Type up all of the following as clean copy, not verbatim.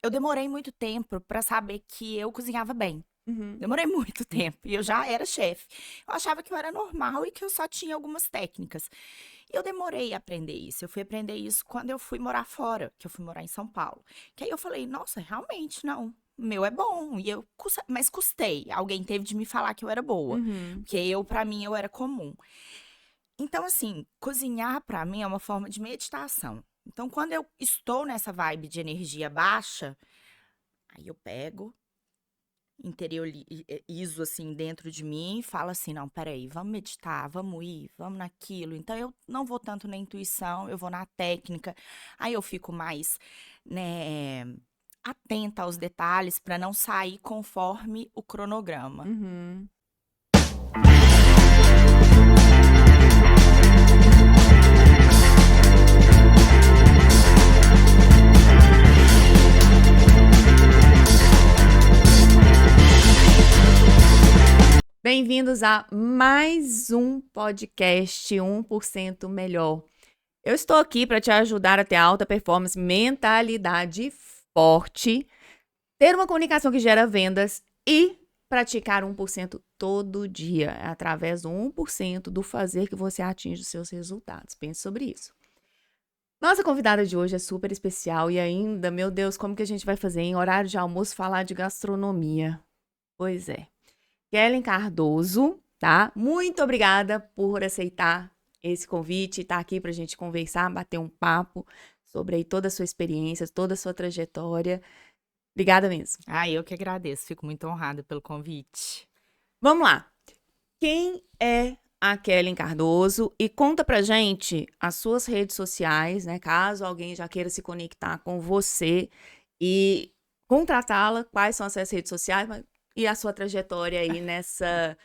eu demorei muito tempo pra saber que eu cozinhava bem. Uhum. Demorei muito tempo e eu já era chefe. Eu achava que eu era normal e que eu só tinha algumas técnicas. E eu demorei a aprender isso. Eu fui aprender isso quando eu fui morar fora, que eu fui morar em São Paulo. Que aí eu falei, nossa, realmente não. O meu é bom. Mas custei. Alguém teve de me falar que eu era boa. Uhum. Porque pra mim, eu era comum. Então, assim, cozinhar pra mim é uma forma de meditação. Então, quando eu estou nessa vibe de energia baixa, aí eu pego, interiorizo assim dentro de mim e falo assim: não, peraí, vamos meditar, vamos ir, vamos naquilo. Então, eu não vou tanto na intuição, eu vou na técnica. Aí eu fico mais, né, atenta aos detalhes para não sair conforme o cronograma. Uhum. Bem-vindos a mais um podcast 1% Melhor. Eu estou aqui para te ajudar a ter alta performance, mentalidade forte, ter uma comunicação que gera vendas e praticar 1% todo dia, através do 1% do fazer que você atinge os seus resultados. Pense sobre isso. Nossa convidada de hoje é super especial e ainda, meu Deus, como que a gente vai fazer em horário de almoço falar de gastronomia? Pois é. Kellen Cardoso, tá? Muito obrigada por aceitar esse convite e estar aqui para a gente conversar, bater um papo sobre aí toda a sua experiência, toda a sua trajetória. Obrigada mesmo. Ah, eu que agradeço, fico muito honrada pelo convite. Vamos lá. Quem é a Kellen Cardoso? E conta pra gente as suas redes sociais, né? Caso alguém já queira se conectar com você e contratá-la, quais são as suas redes sociais e a sua trajetória aí nessa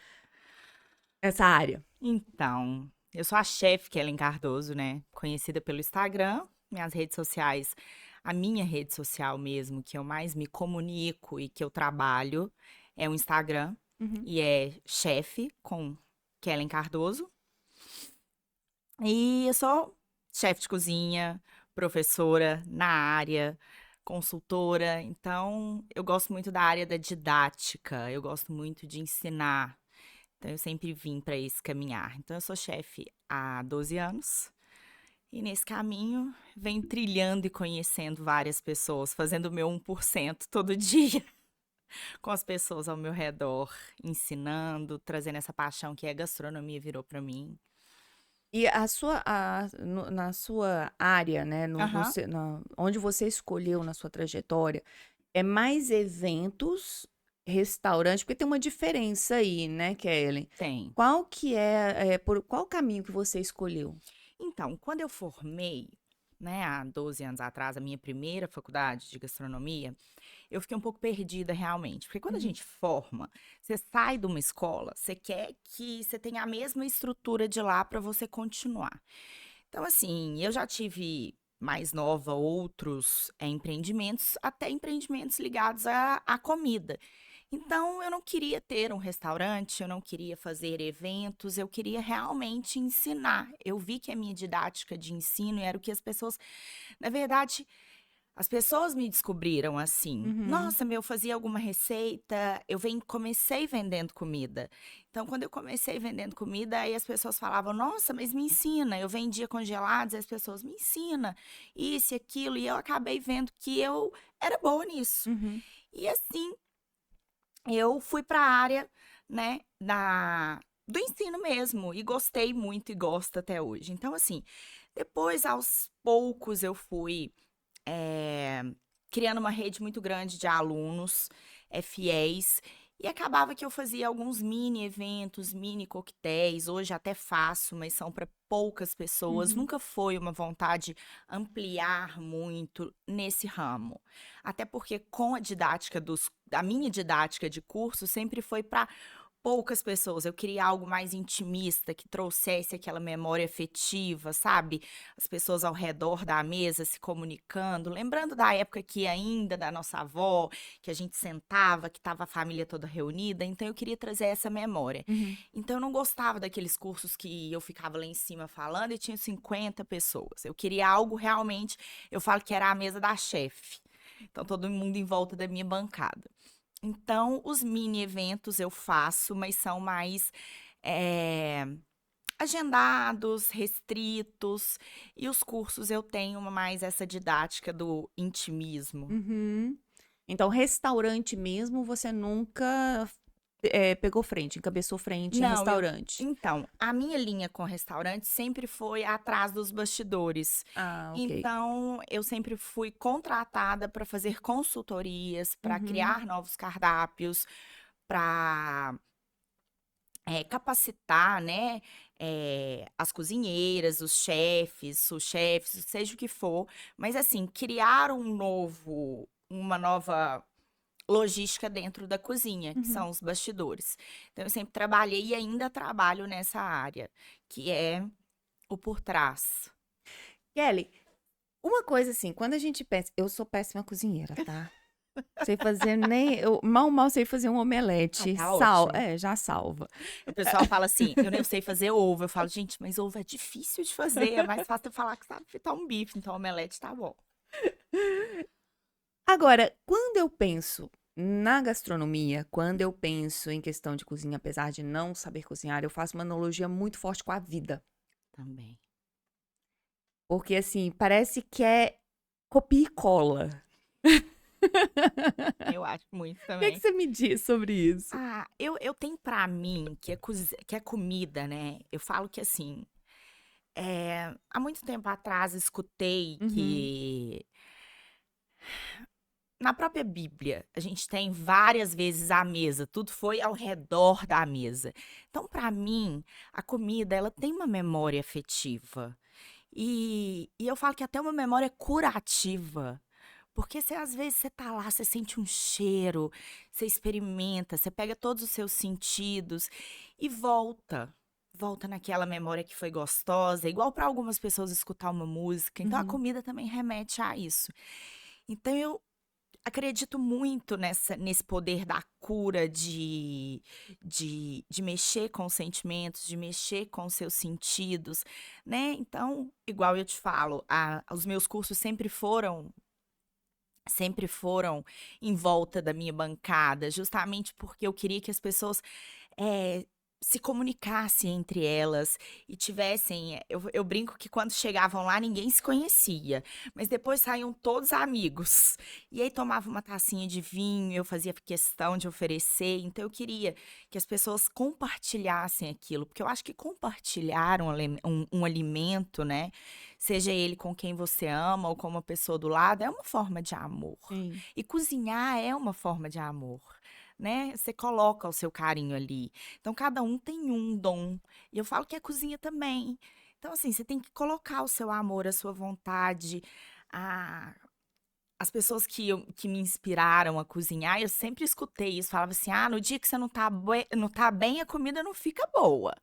área. Então, eu sou a chefe Kellen Cardoso, né? Conhecida pelo Instagram, minhas redes sociais, a minha rede social mesmo, que eu mais me comunico e que eu trabalho, é o Instagram, Uhum. e é chefe com Kellen Cardoso. E eu sou chefe de cozinha, professora na área, consultora, então eu gosto muito da área da didática, eu gosto muito de ensinar. Então, eu sempre vim para esse caminhar. Então, eu sou chefe há 12 anos. E nesse caminho, venho trilhando e conhecendo várias pessoas, fazendo o meu 1% todo dia, com as pessoas ao meu redor, ensinando, trazendo essa paixão que a gastronomia virou para mim. E na sua área, né, Aham. onde você escolheu na sua trajetória, é mais eventos, restaurante, porque tem uma diferença aí, né, Kellen? Tem. Qual que por qual caminho que você escolheu? Então, quando eu formei, né, há 12 anos atrás, a minha primeira faculdade de gastronomia, eu fiquei um pouco perdida realmente, porque quando a Uhum. gente forma, você sai de uma escola, você quer que você tenha a mesma estrutura de lá para você continuar. Então, assim, eu já tive mais nova outros empreendimentos, até empreendimentos ligados à comida. Então, eu não queria ter um restaurante, eu não queria fazer eventos, eu queria realmente ensinar. Eu vi que a minha didática de ensino era o que as pessoas, na verdade, as pessoas me descobriram assim. Uhum. Nossa, meu, eu fazia alguma receita, comecei vendendo comida. Então, quando eu comecei vendendo comida, aí as pessoas falavam: "Nossa, mas me ensina". Eu vendia congelados, aí as pessoas: "Me ensina isso e aquilo". E eu acabei vendo que eu era boa nisso. Uhum. E assim, eu fui para a área, né, do ensino mesmo e gostei muito e gosto até hoje. Então, assim, depois aos poucos eu fui eh, criando uma rede muito grande de alunos, fiéis, e acabava que eu fazia alguns mini eventos, mini coquetéis. Hoje até faço, mas são para poucas pessoas. Uhum. Nunca foi uma vontade ampliar muito nesse ramo. Até porque com a minha didática de curso sempre foi para poucas pessoas. Eu queria algo mais intimista, que trouxesse aquela memória afetiva, sabe? As pessoas ao redor da mesa se comunicando, lembrando da época que ainda da nossa avó, que a gente sentava, que estava a família toda reunida. Então eu queria trazer essa memória. Uhum. Então eu não gostava daqueles cursos que eu ficava lá em cima falando e tinha 50 pessoas. Eu queria algo realmente, eu falo que era a mesa da chefe. Então, todo mundo em volta da minha bancada. Então, os mini eventos eu faço, mas são mais eh, agendados, restritos, e os cursos eu tenho mais essa didática do intimismo. Uhum. Então, restaurante mesmo, você nunca pegou frente, encabeçou frente em Não, restaurante. então, a minha linha com restaurante sempre foi atrás dos bastidores. Ah, ok. Então, eu sempre fui contratada para fazer consultorias, para Uhum. criar novos cardápios, para capacitar, né, as cozinheiras, os chefes, seja o que for. Mas assim, criar uma nova logística dentro da cozinha, que Uhum. são os bastidores. Então, eu sempre trabalhei e ainda trabalho nessa área, que é o por trás. Kelly, uma coisa assim, quando a gente pensa, eu sou péssima cozinheira, tá? Sei fazer nem, eu mal sei fazer um Ai, omelete, tá ótimo. já salva. O pessoal fala assim: eu nem sei fazer ovo. Eu falo, gente, mas ovo é difícil de fazer. É mais fácil eu falar que sabe fritar um bife, então omelete tá bom. Agora, quando eu penso na gastronomia, quando eu penso em questão de cozinha, apesar de não saber cozinhar, eu faço uma analogia muito forte com a vida. Também. Porque, assim, parece que é copia e cola. Eu acho muito O que também. você me diz sobre isso? Ah, eu tenho pra mim que é comida, né? Eu falo que assim, há muito tempo atrás escutei Uhum, que na própria Bíblia a gente tem várias vezes a mesa, tudo foi ao redor da mesa. Então, pra mim, a comida ela tem uma memória afetiva. E eu falo que até uma memória curativa. Porque você, às vezes você tá lá, você sente um cheiro, você experimenta, você pega todos os seus sentidos e volta. Volta naquela memória que foi gostosa, igual para algumas pessoas escutar uma música. Então a uhum, comida também remete a isso. Então eu acredito muito nesse poder da cura de mexer com os sentimentos, de mexer com os seus sentidos, né? Então, igual eu te falo, os meus cursos sempre foram em volta da minha bancada, justamente porque eu queria que as pessoas eh, se comunicassem entre elas e tivessem. Eu brinco que quando chegavam lá ninguém se conhecia, mas depois saíam todos amigos. E aí tomava uma tacinha de vinho, eu fazia questão de oferecer. Então eu queria que as pessoas compartilhassem aquilo, porque eu acho que compartilhar um alimento, né? Seja ele com quem você ama ou com uma pessoa do lado, é uma forma de amor. sim. E cozinhar é uma forma de amor, né? Você coloca o seu carinho ali. Então, cada um tem um dom. E eu falo que a cozinha também. Então, assim, você tem que colocar o seu amor, a sua vontade, a... As pessoas que me inspiraram a cozinhar, eu sempre escutei isso. Falava assim: no dia que você não tá bem, a comida não fica boa.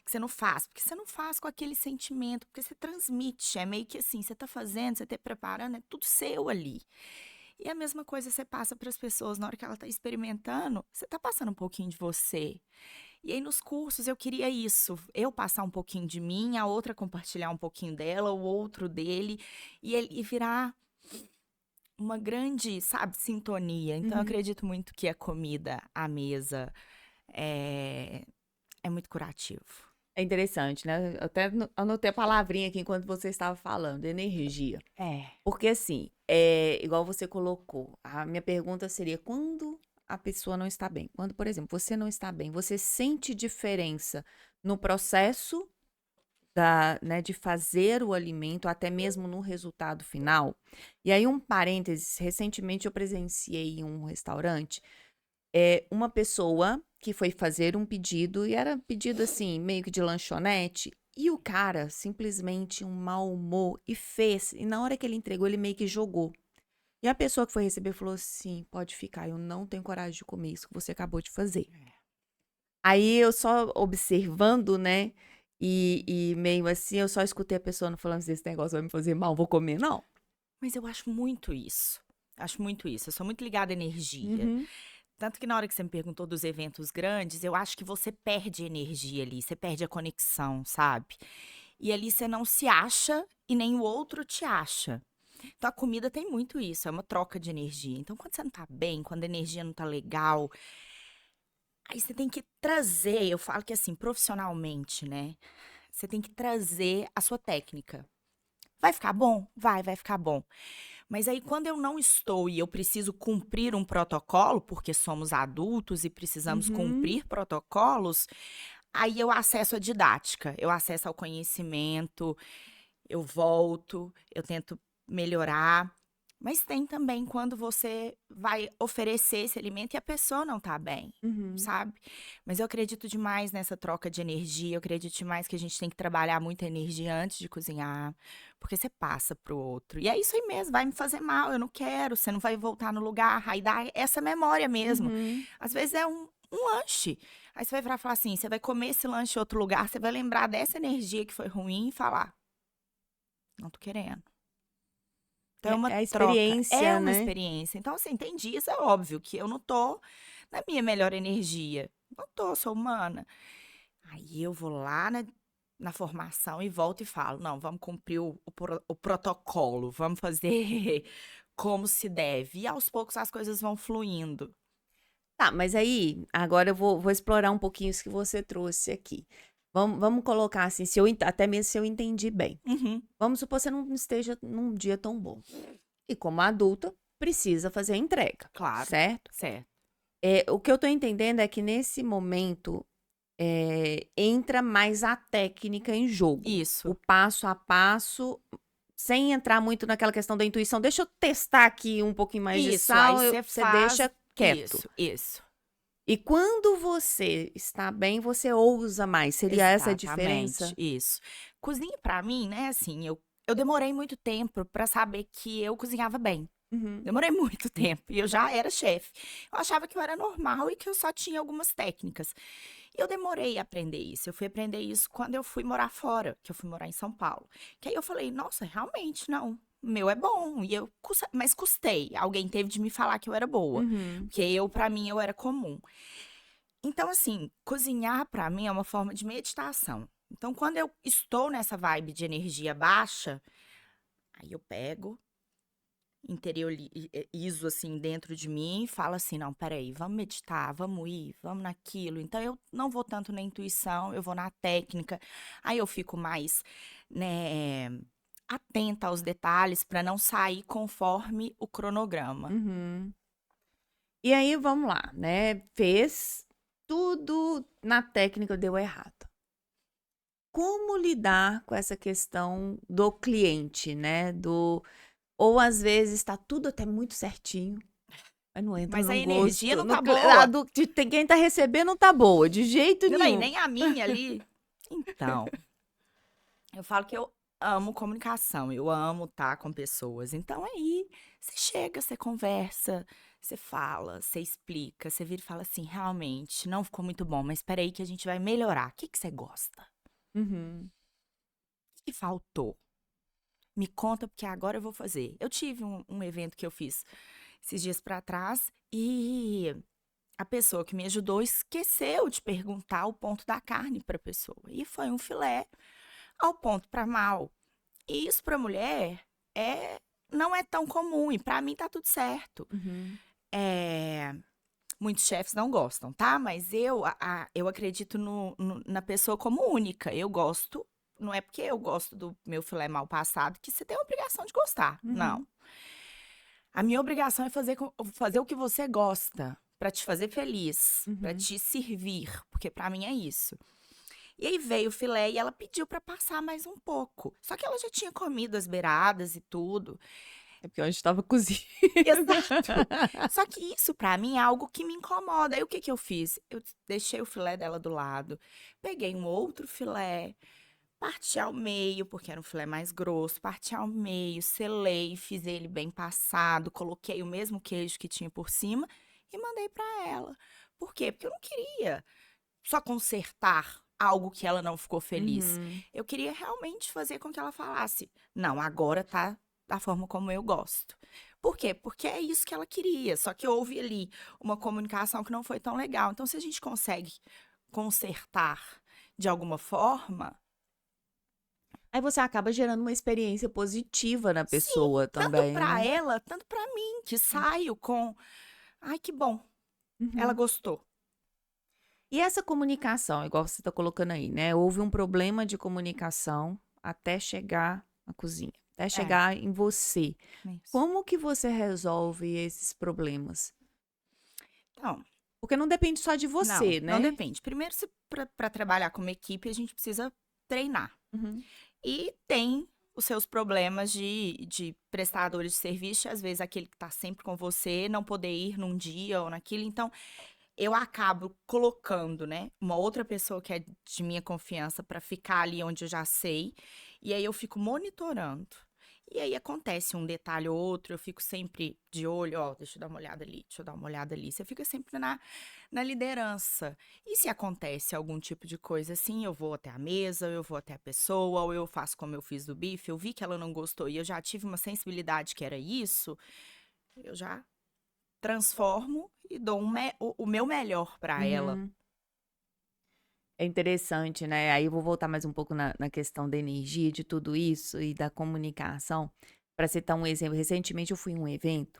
Que você não faz. Porque você não faz com aquele sentimento, porque você transmite. É meio que assim: você tá fazendo, você tá preparando, é tudo seu ali. E a mesma coisa você passa para as pessoas na hora que ela está experimentando, você está passando um pouquinho de você. E aí nos cursos eu queria isso, eu passar um pouquinho de mim, a outra compartilhar um pouquinho dela, o outro dele, e virar uma grande, sabe, sintonia. Então eu Uhum. acredito muito que a comida à mesa é, é muito curativo. É interessante, né? Eu até anotei a palavrinha aqui enquanto você estava falando, energia. É. Porque assim, igual você colocou, a minha pergunta seria quando a pessoa não está bem? Quando, por exemplo, você não está bem, você sente diferença no processo né, de fazer o alimento, até mesmo no resultado final? E aí, um parênteses, recentemente eu presenciei em um restaurante, uma pessoa que foi fazer um pedido, e era pedido assim, meio que de lanchonete, e o cara simplesmente um mau humor e fez, e na hora que ele entregou, ele meio que jogou. E a pessoa que foi receber falou assim: pode ficar, eu não tenho coragem de comer isso que você acabou de fazer. Aí eu só observando, né? E meio assim, eu só escutei a pessoa não falando assim: esse negócio vai me fazer mal, vou comer, não. Mas eu acho muito isso. Acho muito isso. Eu sou muito ligada à energia. Uhum, Tanto que na hora que você me perguntou dos eventos grandes, eu acho que você perde energia ali, você perde a conexão, sabe? E ali você não se acha e nem o outro te acha. Então, a comida tem muito isso, é uma troca de energia. Então, quando você não tá bem, quando a energia não tá legal, aí você tem que trazer, eu falo que assim, profissionalmente, né? Você tem que trazer a sua técnica. Vai ficar bom? Vai ficar bom. Mas aí, quando eu não estou e eu preciso cumprir um protocolo, porque somos adultos e precisamos Uhum, cumprir protocolos, aí eu acesso a didática, eu acesso ao conhecimento, eu volto, eu tento melhorar. Mas tem também quando você vai oferecer esse alimento e a pessoa não tá bem, uhum. sabe? Mas eu acredito demais nessa troca de energia, eu acredito demais que a gente tem que trabalhar muita energia antes de cozinhar, porque você passa pro outro. E é isso aí mesmo, vai me fazer mal, eu não quero, você não vai voltar no lugar, aí dá essa memória mesmo. Uhum. Às vezes é um lanche. Aí você vai virar e falar assim: você vai comer esse lanche em outro lugar, você vai lembrar dessa energia que foi ruim e falar: não tô querendo. Então é uma É a troca, é experiência, uma né? experiência. Então, assim, tem dias, é óbvio, que eu não tô na minha melhor energia. Não tô, sou humana. Aí eu vou lá na formação e volto e falo: não, vamos cumprir o protocolo, vamos fazer como se deve. E aos poucos as coisas vão fluindo. Tá, mas aí, agora eu vou explorar um pouquinho isso que você trouxe aqui. Vamos colocar assim, se eu, até mesmo se eu entendi bem. Uhum, Vamos supor que você não esteja num dia tão bom. E como adulta, precisa fazer a entrega, claro, certo? certo. O que eu tô entendendo é que nesse momento entra mais a técnica em jogo. O Isso, passo a passo, sem entrar muito naquela questão da intuição. Deixa eu testar aqui um pouquinho mais de isso. Aí sal, você você faz deixa quieto. isso, isso. E quando você está bem, você ousa mais. Seria essa a Exatamente, diferença? isso. Cozinha pra mim, né, assim, eu demorei muito tempo pra saber que eu cozinhava bem. Uhum, Demorei muito tempo e eu já era chefe. Eu achava que eu era normal e que eu só tinha algumas técnicas. E eu demorei a aprender isso. Eu fui aprender isso quando eu fui morar fora, que eu fui morar em São Paulo. Que aí eu falei: "Nossa, realmente não, o meu é bom". E eu mas custei. Alguém teve de me falar que eu era boa, uhum, porque pra mim eu era comum. Então, assim, cozinhar pra mim é uma forma de meditação. Então, quando eu estou nessa vibe de energia baixa, aí eu pego, interiorizo assim dentro de mim e falo assim: não, peraí, vamos meditar, vamos ir, vamos naquilo. Então, eu não vou tanto na intuição, eu vou na técnica. Aí eu fico mais, né, atenta aos detalhes para não sair conforme o cronograma. uhum. E aí, vamos lá, né? Fez tudo na técnica, deu errado. Como lidar com essa questão do cliente, né? Ou às vezes está tudo até muito certinho, mas não entra Mas a no energia gosto. não tá boa. Tem quem tá recebendo não tá boa, de jeito Não, e nenhum. nem a minha ali. Então. Eu falo que eu amo comunicação, eu amo estar com pessoas. Então aí você chega, você conversa, você fala, você explica, você vira e fala assim: realmente não ficou muito bom, mas espera aí que a gente vai melhorar. O que que você gosta? Uhum, O que faltou? Me conta, porque agora eu vou fazer. Eu tive um evento que eu fiz esses dias para trás e a pessoa que me ajudou esqueceu de perguntar o ponto da carne para a pessoa. E foi um filé ao ponto para mal. E isso para mulher é não é tão comum e para mim tá tudo certo. uhum, Eh, muitos chefes não gostam, tá, mas eu acredito na pessoa como única. Eu gosto, não é porque eu gosto do meu filé mal passado que você tem a obrigação de gostar, não. uhum, A minha obrigação é fazer o que você gosta, para te fazer feliz, para uhum. te servir, porque para mim é isso. E aí veio o filé e ela pediu para passar mais um pouco. Só que ela já tinha comido as beiradas e tudo. É porque onde estava cozido. Exato. Só que isso pra mim é algo que me incomoda. Aí o que que eu fiz? Eu deixei o filé dela do lado, peguei um outro filé, parti ao meio, porque era um filé mais grosso, parti ao meio, selei, fiz ele bem passado, coloquei o mesmo queijo que tinha por cima e mandei pra ela. Por quê? Porque eu não queria só consertar algo que ela não ficou feliz. Uhum, Eu queria realmente fazer com que ela falasse: "Não, agora tá da forma como eu gosto". Por quê? Porque é isso que ela queria, só que houve ali uma comunicação que não foi tão legal. Então, se a gente consegue consertar de alguma forma, Aí você acaba gerando uma experiência positiva na Sim, pessoa tanto também, para né? ela, tanto para mim, que saio com, ai, que bom, ela Uhum. gostou. E essa comunicação, igual você está colocando aí, né? Houve um problema de comunicação até chegar à cozinha, até É, chegar em você. isso. Como que você resolve esses problemas? Então, Porque não depende só de não, você, não né? depende. Primeiro, se para trabalhar como equipe, a gente precisa treinar. Uhum. E tem os seus problemas de prestadores de serviço, às vezes aquele que está sempre com você, não poder ir num dia ou naquilo. Então, eu acabo colocando, né, uma outra pessoa que é de minha confiança para ficar ali onde eu já sei, e aí eu fico monitorando. E aí acontece um detalhe ou outro, eu fico sempre de olho, ó, deixa eu dar uma olhada ali, deixa eu dar uma olhada ali. Você fica sempre na liderança. E se acontece algum tipo de coisa assim, eu vou até a mesa, eu vou até a pessoa, ou eu faço como eu fiz do bife, eu vi que ela não gostou e eu já tive uma sensibilidade que era isso, eu já transformo e dou o meu melhor para ela. Uhum. É interessante, né? Aí eu vou voltar mais um pouco na questão da energia, de tudo isso e da comunicação. Para citar um exemplo, recentemente eu fui em um evento.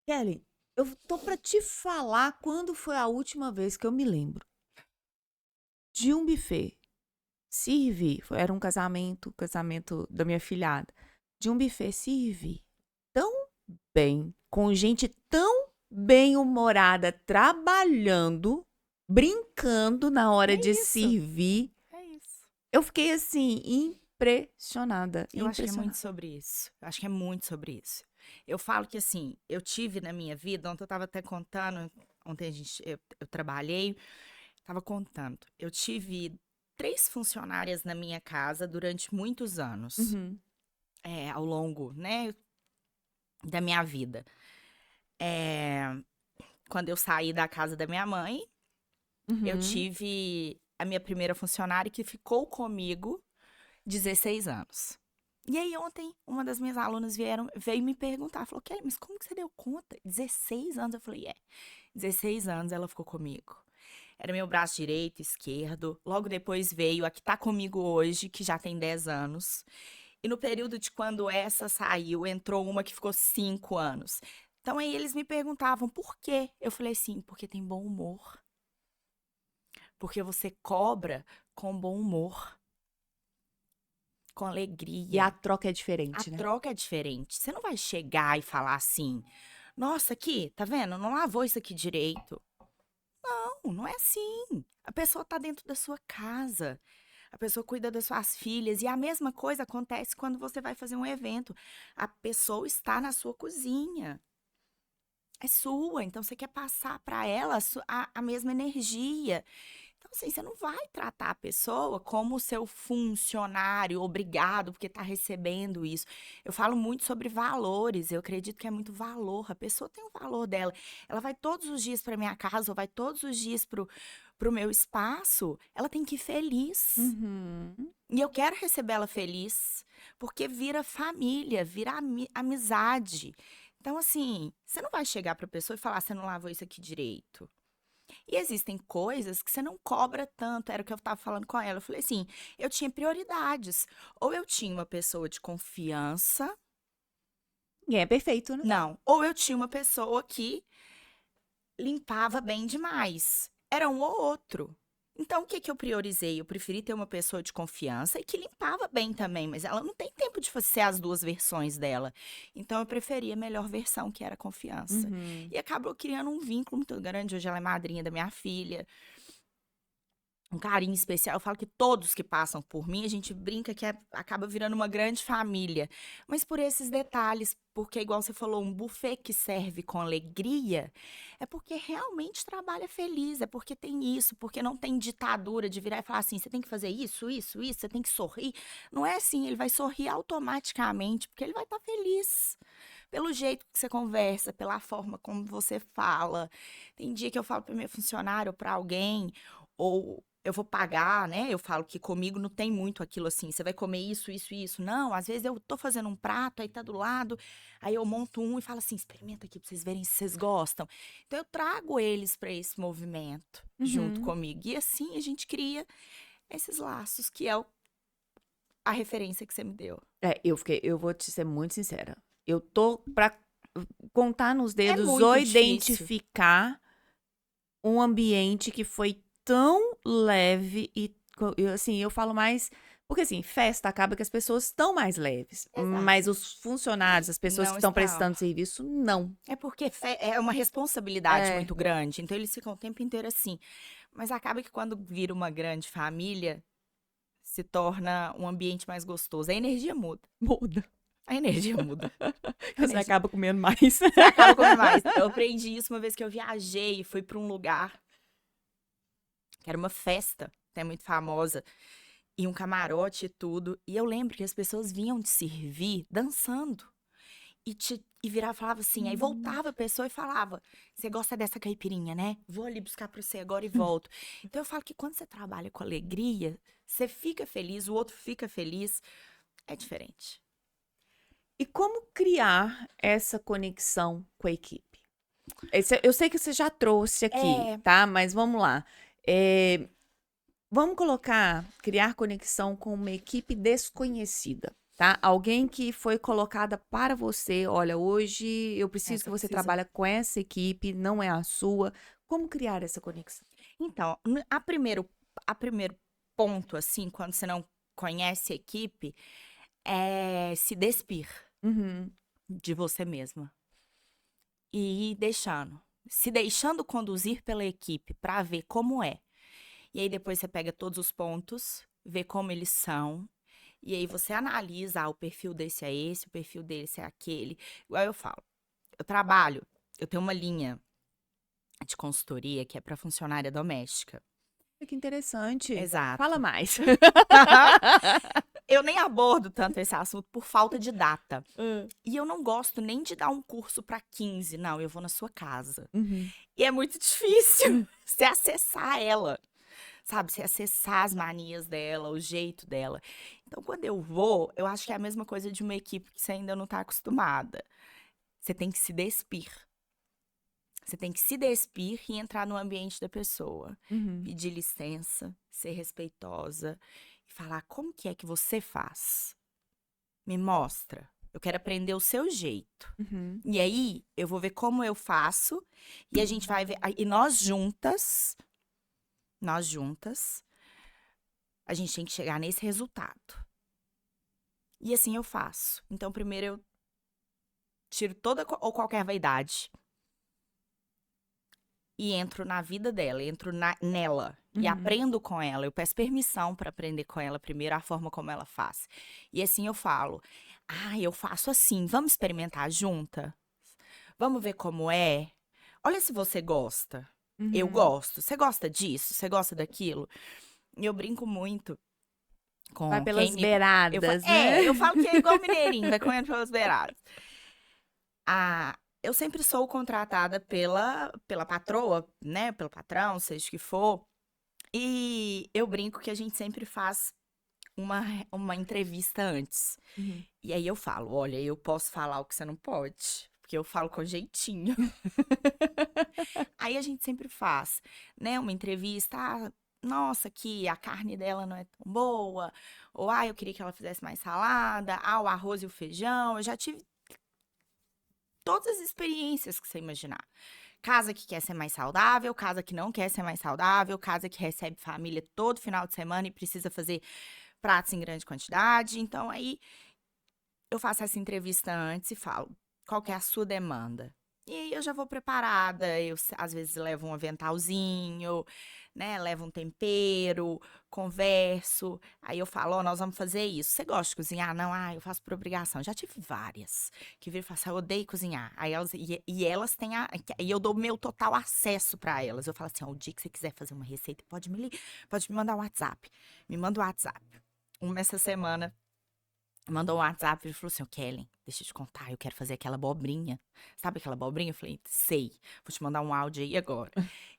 Kelly, eu tô para te falar quando foi a última vez que eu me lembro de um buffet. Servi, era um casamento da minha filhada. De um buffet, servi tão bem, com gente tão bem-humorada, trabalhando, brincando na hora É de isso, servir. é isso. Eu fiquei assim, impressionada, Eu acho que é muito impressionada. sobre isso. Eu acho que é muito sobre isso. Eu falo que assim, eu tive na minha vida, ontem eu estava até contando, ontem eu trabalhei, estava contando. Eu tive 3 funcionárias na minha casa durante muitos anos, Uhum, ao longo, né, da minha vida. É, quando eu saí da casa da minha mãe, eu uhum. tive a minha primeira funcionária que ficou comigo 16 anos. E aí ontem, uma das minhas alunas veio me perguntar, falou, Kelly, mas como que você deu conta? 16 anos? Eu falei, 16 anos ela ficou comigo. Era meu braço direito, esquerdo. Logo depois veio a que tá comigo hoje, que já tem 10 anos. E no período de quando essa saiu, entrou uma que ficou 5 anos. Então aí eles me perguntavam por quê? Eu falei assim, porque tem bom humor. Porque você cobra com bom humor, com E a alegria. troca é A diferente, né? troca é diferente. Você não vai chegar e falar assim: nossa, aqui, tá vendo? Não lavou isso aqui direito. Não, não é assim. A pessoa tá dentro da sua casa. A pessoa cuida das suas filhas. E a mesma coisa acontece quando você vai fazer um evento. A pessoa está na sua cozinha. É sua, então você quer passar para ela a mesma energia. Então, assim, você não vai tratar a pessoa como seu funcionário, obrigado, porque está recebendo isso. Eu falo muito sobre valores, eu acredito que é muito valor. A pessoa tem o valor dela. Ela vai todos os dias para minha casa, ou vai todos os dias pro meu espaço, ela tem que ir feliz. Uhum. E eu quero receber ela feliz, porque vira família, vira amizade. Então, assim, você não vai chegar para a pessoa e falar, você não lavou isso aqui direito. E existem coisas que você não cobra tanto, era o que eu estava falando com ela. Eu falei assim, eu tinha prioridades. Ou eu tinha uma pessoa de confiança, Ninguém é perfeito, né? não. Ou eu tinha uma pessoa que limpava bem demais. Era um ou outro. Então, o que que eu priorizei? Eu preferi ter uma pessoa de confiança e que limpava bem também, mas ela não tem tempo de fazer as duas versões dela. Então, eu preferi a melhor versão, que era a confiança. Uhum. E acabou criando um vínculo muito grande. Hoje ela é madrinha da minha filha. Um carinho especial. Eu falo que todos que passam por mim, a gente brinca que acaba virando uma grande família. Mas por esses detalhes, porque, igual você falou, um buffet que serve com alegria, é porque realmente trabalha feliz, é porque tem isso, porque não tem ditadura de virar e falar assim: você tem que fazer isso, isso, isso, você tem que sorrir. Não é assim, ele vai sorrir automaticamente, porque ele vai estar feliz. Pelo jeito que você conversa, pela forma como você fala. Tem dia que eu falo para meu funcionário, para alguém, ou eu vou pagar, né? Eu falo que comigo não tem muito aquilo assim, você vai comer isso, isso e isso. Não, às vezes eu tô fazendo um prato, aí tá do lado, aí eu monto um e falo assim: experimenta aqui pra vocês verem se vocês gostam. Então eu trago eles para esse movimento junto Uhum. comigo. E assim a gente cria esses laços, que é a referência que você me deu. Eu vou te ser muito sincera. Eu tô pra contar nos É dedos muito ou difícil. identificar um ambiente que foi tão leve assim, eu falo mais porque assim, festa acaba que as pessoas estão mais leves, Exato. mas os funcionários, as pessoas Não que estão estão. prestando serviço, não. É porque é uma responsabilidade É. muito grande, então eles ficam o tempo inteiro assim. Mas acaba que quando vira uma grande família, se torna um ambiente mais gostoso. A energia muda. Muda. A energia muda. Você energia- acaba comendo mais. Você acaba comendo mais. Eu aprendi isso uma vez que eu viajei, fui para um lugar que era uma festa, até muito famosa, e um camarote e tudo. E eu lembro que as pessoas vinham te servir dançando. E virava e falava assim, aí voltava a pessoa e falava, você gosta dessa caipirinha, né? Vou ali buscar pra você agora e volto. Então eu falo que quando você trabalha com alegria, você fica feliz, o outro fica feliz, é diferente. E como criar essa conexão com a equipe? Eu sei que você já trouxe aqui, tá? Mas vamos lá. Vamos criar conexão com uma equipe desconhecida, tá? Alguém que foi colocada para você. Olha, hoje eu preciso que você trabalhe com essa equipe, não é a sua. Como criar essa conexão? Então, a primeiro ponto, assim, quando você não conhece a equipe, é se despir Uhum. de você mesma. E ir se deixando conduzir pela equipe pra ver como é. E aí depois você pega todos os pontos, vê como eles são, e aí você analisa, o perfil desse é esse, o perfil desse é aquele. Igual eu falo, eu tenho uma linha de consultoria que é para funcionária doméstica. Que interessante. Exato. Fala mais. Eu nem abordo tanto esse assunto por falta de data. E eu não gosto nem de dar um curso para 15, não, eu vou na sua casa. Uhum. E é muito difícil você acessar ela. Sabe, você acessar as manias dela, o jeito dela. Então, quando eu vou, eu acho que é a mesma coisa de uma equipe que você ainda não tá acostumada. Você tem que se despir. Você tem que se despir e entrar no ambiente da pessoa. Uhum. Pedir licença, ser respeitosa e falar como que é que você faz. Me mostra. Eu quero aprender o seu jeito. Uhum. E aí, eu vou ver como eu faço e a gente vai ver. E nós juntas, a gente tem que chegar nesse resultado. E assim eu faço. Então, primeiro eu tiro toda ou qualquer vaidade e entro na vida dela, entro nela e aprendo com ela. Eu peço permissão para aprender com ela primeiro a forma como ela faz. E assim eu falo: eu faço assim, vamos experimentar junta? Vamos ver como é? Olha se você gosta. Eu gosto. Você gosta disso? Você gosta daquilo? E eu brinco muito com Vai pelas quem me... beiradas, né? eu falo que é igual mineirinho, vai comendo pelas beiradas. Eu sempre sou contratada pela patroa, né? Pelo patrão, seja o que for. E eu brinco que a gente sempre faz uma entrevista antes. Uhum. E aí eu falo, olha, eu posso falar o que você não pode, porque eu falo com jeitinho. Aí a gente sempre faz, né? Uma entrevista, nossa, que a carne dela não é tão boa, ou eu queria que ela fizesse mais salada, o arroz e o feijão. Eu já tive todas as experiências que você imaginar. Casa que quer ser mais saudável, casa que não quer ser mais saudável, casa que recebe família todo final de semana e precisa fazer pratos em grande quantidade. Então, aí eu faço essa entrevista antes e falo, qual que é a sua demanda? E aí eu já vou preparada, eu às vezes levo um aventalzinho, né, levo um tempero, converso, aí eu falo, nós vamos fazer isso. Você gosta de cozinhar? Não, eu faço por obrigação. Já tive várias que viram e falam assim, eu odeio cozinhar. Aí elas têm e eu dou meu total acesso para elas. Eu falo assim, o dia que você quiser fazer uma receita, pode me mandar um WhatsApp. Me manda um WhatsApp. Essa semana mandou um WhatsApp e falou assim, Kellen, deixa eu te contar, eu quero fazer aquela abobrinha. Sabe aquela abobrinha? Eu falei, sei, vou te mandar um áudio aí agora.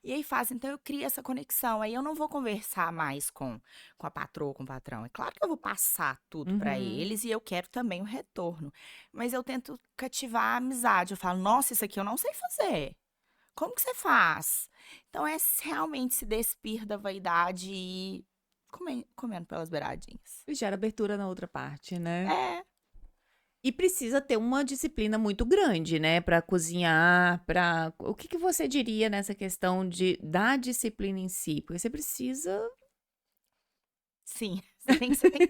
E aí então eu crio essa conexão. Aí eu não vou conversar mais com a patroa, com o patrão. É claro que eu vou passar tudo pra eles e eu quero também o retorno. Mas eu tento cativar a amizade. Eu falo, nossa, isso aqui eu não sei fazer. Como que você faz? Então é realmente se despir da vaidade e comendo pelas beiradinhas. E gera abertura na outra parte, né? É, E precisa ter uma disciplina muito grande, né, para cozinhar, para o que que você diria nessa questão da disciplina em si? Porque você precisa, sim, você tem que ter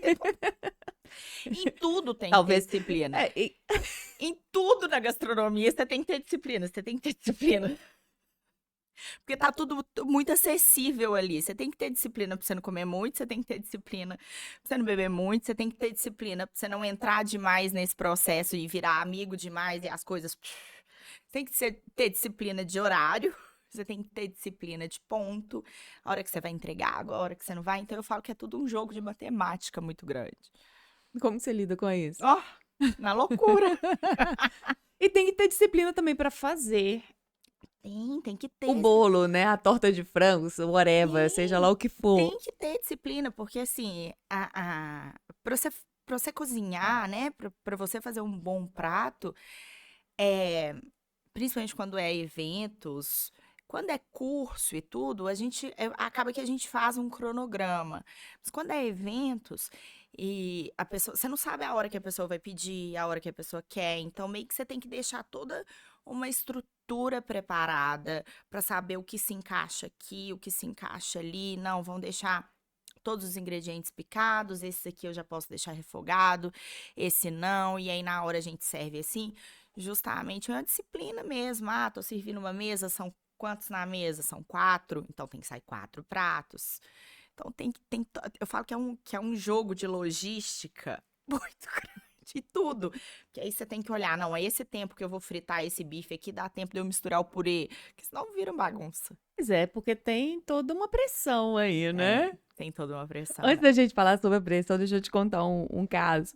em tudo tem que ter talvez, disciplina. é, e- Em tudo na gastronomia você tem que ter disciplina, você tem que ter disciplina. Porque tá tudo muito acessível ali. Você tem que ter disciplina pra você não comer muito, você tem que ter disciplina pra você não beber muito, você tem que ter disciplina pra você não entrar demais nesse processo e virar amigo demais e as coisas. Tem que ter disciplina de horário, você tem que ter disciplina de ponto, a hora que você vai entregar, a hora que você não vai. Então eu falo que é tudo um jogo de matemática muito grande. como você lida com isso? Ó, na loucura. E tem que ter disciplina também para fazer Tem que o ter. bolo, né, a torta de frango, whatever, seja lá Tem, o que for. tem que ter disciplina, porque assim, pra você cozinhar, né, pra você fazer um bom prato, é, principalmente quando é eventos, quando é curso e tudo, acaba que a gente faz um cronograma. Mas quando é eventos e a pessoa, você não sabe a hora que a pessoa vai pedir, a hora que a pessoa quer, então meio que você tem que deixar toda uma estrutura preparada para saber o que se encaixa aqui, o que se encaixa ali. Não, vão deixar todos os ingredientes picados, esse aqui eu já posso deixar refogado, esse não, e aí na hora a gente serve assim. Justamente é uma disciplina mesmo. Ah, tô servindo uma mesa, são quantos na mesa? São 4, então tem que sair 4 pratos. Então eu falo que é um jogo de logística muito grande e tudo. Que aí você tem que olhar, não, é esse tempo que eu vou fritar esse bife aqui, dá tempo de eu misturar o purê, que senão vira uma bagunça. Pois é, porque tem toda uma pressão aí, É, né? tem toda uma pressão. Antes da gente falar sobre a pressão, deixa eu te contar um caso.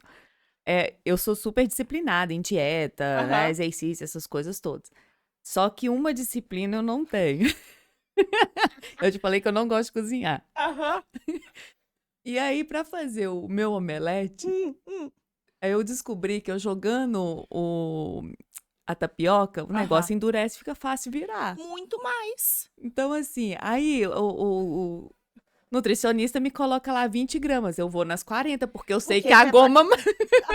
Eu sou super disciplinada em dieta, né, Aham, exercício, essas coisas todas. Só que uma disciplina eu não tenho. Eu te falei que eu não gosto de cozinhar. aham. E aí, pra fazer o meu omelete, Hum. aí eu descobri que eu jogando a tapioca, o Aham. negócio endurece e fica fácil virar. Muito mais. Então, assim, aí o nutricionista me coloca lá 20 gramas. Eu vou nas 40, porque eu sei que Porque a você vai. goma.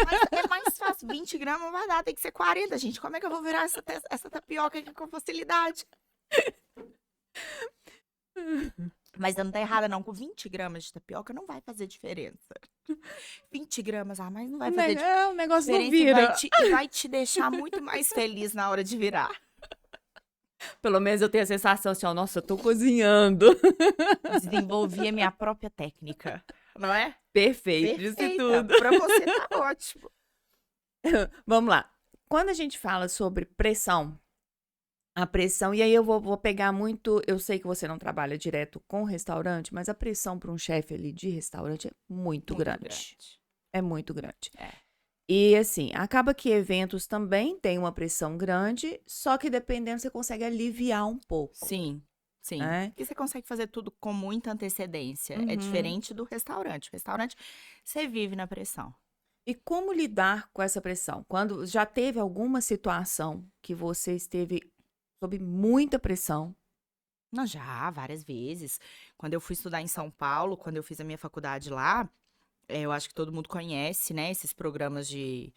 Mas é mais fácil. 20 gramas não vai dar, tem que ser 40, gente. Como é que eu vou virar essa tapioca aqui com facilidade? Mas eu não tá errada, não. Com 20 gramas de tapioca não vai fazer diferença. 20 gramas a mais não vai fazer O negócio não diferença e vai vira. te deixar muito mais feliz na hora de virar. Pelo menos eu tenho a sensação assim, ó, nossa, eu tô cozinhando. Desenvolvi a minha própria técnica, não é? Perfeito, disse Perfeita. tudo. Pra você tá ótimo. Vamos lá. Quando a gente fala sobre pressão, a pressão, e aí eu vou pegar muito. Eu sei que você não trabalha direto com restaurante, mas a pressão para um chefe ali de restaurante é muito Muito grande. grande. É muito grande. É. E assim, acaba que eventos também têm uma pressão grande, só que dependendo você consegue aliviar um pouco, Sim, sim. né? Porque você consegue fazer tudo com muita antecedência. É Uhum. diferente do restaurante. O restaurante, você vive na pressão. E como lidar com essa pressão? Quando já teve alguma situação que você esteve sob muita pressão? Não, já, várias vezes. Quando eu fui estudar em São Paulo, quando eu fiz a minha faculdade lá, eu acho que todo mundo conhece, né, esses programas de,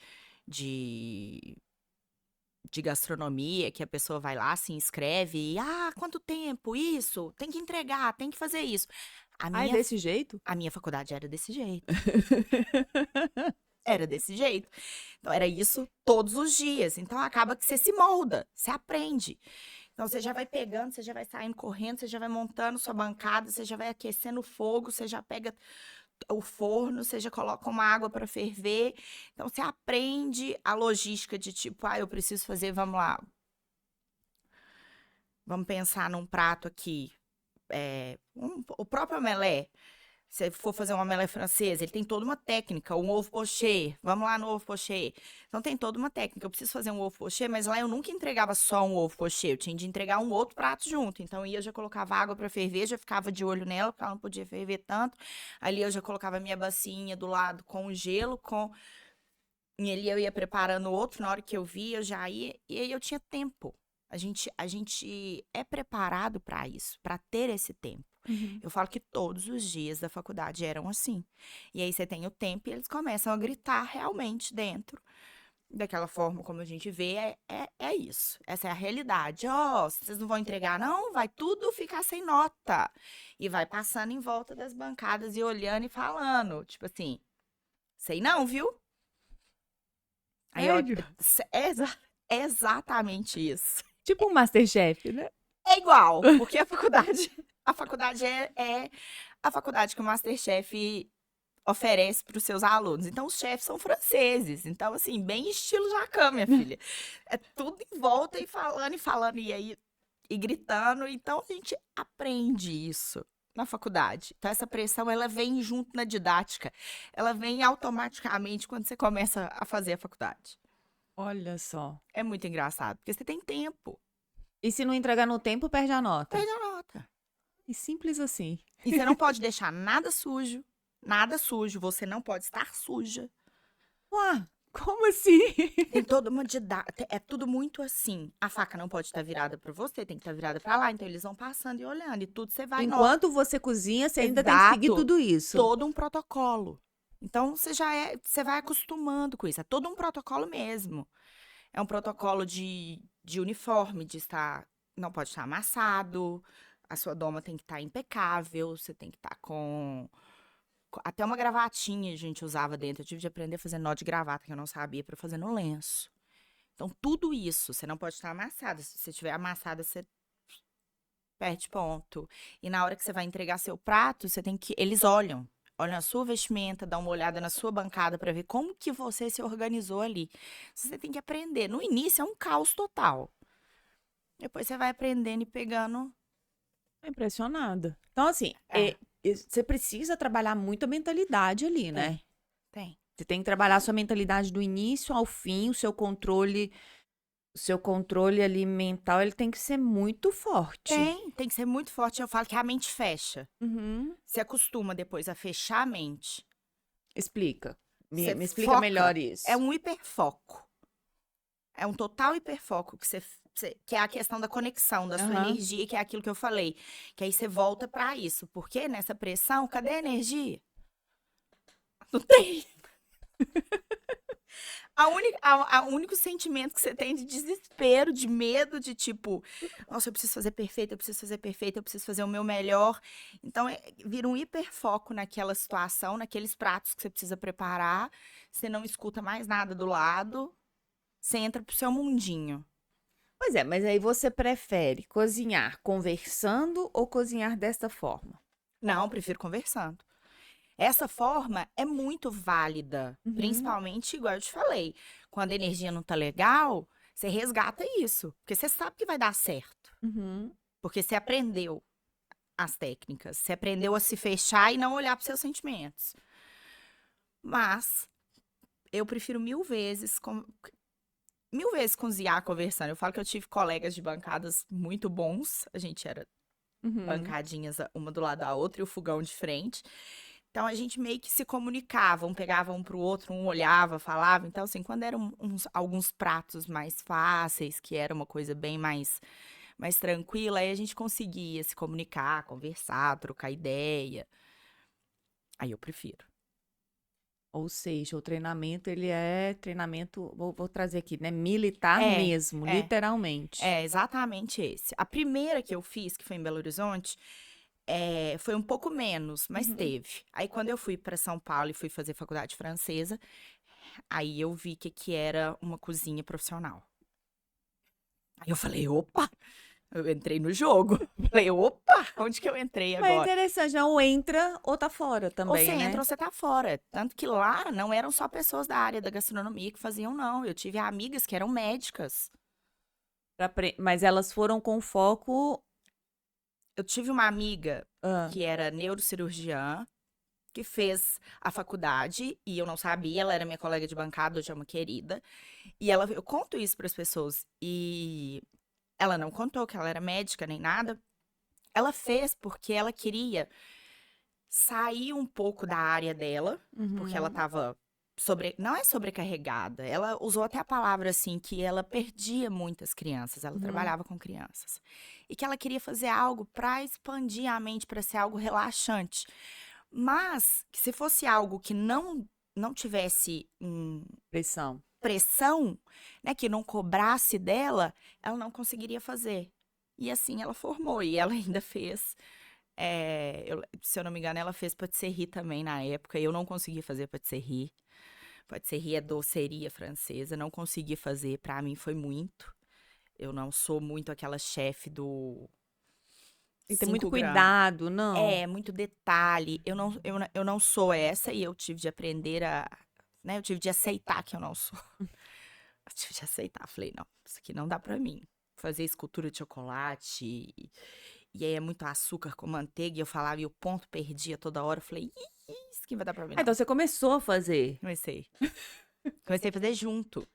de gastronomia, que a pessoa vai lá, se inscreve e, quanto tempo? Isso, tem que entregar, tem que fazer isso. A Ai, minha, desse jeito? a minha faculdade era desse jeito. Era desse jeito. Então, era isso todos os dias. Então, acaba que você se molda, você aprende. Então, você já vai pegando, você já vai saindo correndo, você já vai montando sua bancada, você já vai aquecendo o fogo, você já pega o forno, você já coloca uma água para ferver. Então, você aprende a logística de tipo, eu preciso fazer, vamos lá, vamos pensar num prato aqui. O próprio omelé. Se for fazer um omelé francês, ele tem toda uma técnica, um ovo poché. Vamos lá no ovo poché. Então tem toda uma técnica. Eu preciso fazer um ovo poché, mas lá eu nunca entregava só um ovo poché, eu tinha de entregar um outro prato junto. Então eu ia, já colocava água para ferver, já ficava de olho nela, porque ela não podia ferver tanto. Ali eu já colocava a minha bacinha do lado com o gelo, e ali eu ia preparando outro, na hora que eu via, eu já ia, e aí eu tinha tempo. A gente é preparado para isso, para ter esse tempo. Uhum. Eu falo que todos os dias da faculdade eram assim. E aí você tem o tempo e eles começam a gritar realmente dentro. Daquela forma como a gente vê, é isso. Essa é a realidade. Ó, vocês não vão entregar, não? Vai tudo ficar sem nota. E vai passando em volta das bancadas e olhando e falando. Tipo assim, sei não, viu? Aí, ó, Sério? é exatamente isso. Tipo um Masterchef, né? É igual, porque a faculdade é a faculdade que o MasterChef oferece para os seus alunos. Então, os chefes são franceses. Então, assim, bem estilo Jacquin, minha filha. É tudo em volta e falando, e aí, e gritando. Então, a gente aprende isso na faculdade. Então, essa pressão, ela vem junto na didática. Ela vem automaticamente quando você começa a fazer a faculdade. Olha só. É muito engraçado, porque você tem tempo. E se não entregar no tempo, perde a nota. Perde a nota. E simples assim. E você não pode deixar nada sujo. Nada sujo. Você não pode estar suja. Ué, como assim? Tem toda uma didática. É tudo muito assim. A faca não pode estar virada para você, tem que estar virada para lá. Então eles vão passando e olhando. E tudo você vai. Enquanto você cozinha, você ainda tem que seguir Exato. tudo isso. Todo um protocolo. Então você vai acostumando com isso. É todo um protocolo mesmo. É um protocolo de uniforme, de estar. Não pode estar amassado. A sua doma tem que estar impecável. Você tem que estar com. Até uma gravatinha a gente usava dentro. Eu tive de aprender a fazer nó de gravata, que eu não sabia, para fazer no lenço. Então, tudo isso, você não pode estar amassada. Se você estiver amassada, você perde ponto. E na hora que você vai entregar seu prato, você tem que. Eles olham. Olham a sua vestimenta, dão uma olhada na sua bancada para ver como que você se organizou ali. Você tem que aprender. No início é um caos total. Depois você vai aprendendo e pegando. Tô impressionada. Então, assim, É. você precisa trabalhar muito a mentalidade ali, né? Tem. Você tem que trabalhar a sua mentalidade do início ao fim, o seu controle ali mental, ele tem que ser muito forte. Tem que ser muito forte. Eu falo que a mente fecha. Uhum. Você acostuma depois a fechar a mente. Explica. Você Me explica foca. melhor isso. É um hiperfoco. É um total hiperfoco que é a questão da conexão, da sua Aham. energia, que é aquilo que eu falei. Que aí você volta pra isso. Porque nessa pressão, cadê a energia? Não tem. O único sentimento que você tem de desespero, de medo, de tipo, nossa, eu preciso fazer perfeito, eu preciso fazer perfeito, eu preciso fazer o meu melhor. Então, vira um hiperfoco naquela situação, naqueles pratos que você precisa preparar. Você não escuta mais nada do lado. Você entra pro seu mundinho. Pois é, mas aí você prefere cozinhar conversando ou cozinhar desta forma? Não, prefiro conversando. Essa forma é muito válida, Uhum. principalmente, igual eu te falei, quando a energia não tá legal, você resgata isso, porque você sabe que vai dar certo, Uhum. porque você aprendeu as técnicas, você aprendeu a se fechar e não olhar para seus sentimentos. Mas eu prefiro mil vezes cozinhar conversando. Eu falo que eu tive colegas de bancadas muito bons, a gente era Uhum. bancadinhas uma do lado da outra e o fogão de frente. Então, a gente meio que se comunicava, um pegava um pro outro, um olhava, falava. Então, assim, quando eram alguns pratos mais fáceis, que era uma coisa bem mais tranquila, aí a gente conseguia se comunicar, conversar, trocar ideia. Aí eu prefiro. Ou seja, o treinamento, ele é treinamento, vou trazer aqui, né? Militar É, mesmo, literalmente. É exatamente esse. A primeira que eu fiz, que foi em Belo Horizonte, foi um pouco menos, mas Uhum. teve. Aí, quando eu fui para São Paulo e fui fazer faculdade francesa, aí eu vi que era uma cozinha profissional. Aí eu falei, opa! Eu entrei no jogo. Falei, opa! Onde que eu entrei Mas é agora? interessante, né? Ou entra ou tá fora Ou também, você né? entra ou você tá fora. Tanto que lá não eram só pessoas da área da gastronomia que faziam, não. Eu tive amigas que eram médicas. Mas elas foram com foco. Eu tive uma amiga Ah, que era neurocirurgiã, que fez a faculdade e eu não sabia, ela era minha colega de bancada, hoje é uma querida. E eu conto isso para as pessoas e ela não contou que ela era médica nem nada. Ela fez porque ela queria sair um pouco da área dela, porque ela uhum. estava não é sobrecarregada. Ela usou até a palavra assim que ela perdia muitas crianças, ela Uhum. trabalhava com crianças. E que ela queria fazer algo para expandir a mente, para ser algo relaxante. Mas que se fosse algo que não tivesse Pressão. pressão, né, que não cobrasse dela, ela não conseguiria fazer. E assim ela formou e ela ainda fez se eu não me engano, ela fez patisserie também na época. Eu não conseguia fazer patisserie. Patisserie é doceria francesa. Não consegui fazer. Pra mim foi muito. Eu não sou muito aquela chefe do Tem que ter muito 5 gramas. cuidado, não? É, muito detalhe. Eu não sou essa e eu tive de aprender né, eu tive de aceitar que eu não sou. Eu tive de aceitar. Falei, não, isso aqui não dá pra mim. Fazer escultura de chocolate. E aí é muito açúcar com manteiga. E eu falava, e o ponto perdia toda hora. Eu falei, isso que vai dar pra mim, Ah, então não. você começou a fazer. Comecei. Comecei a fazer junto.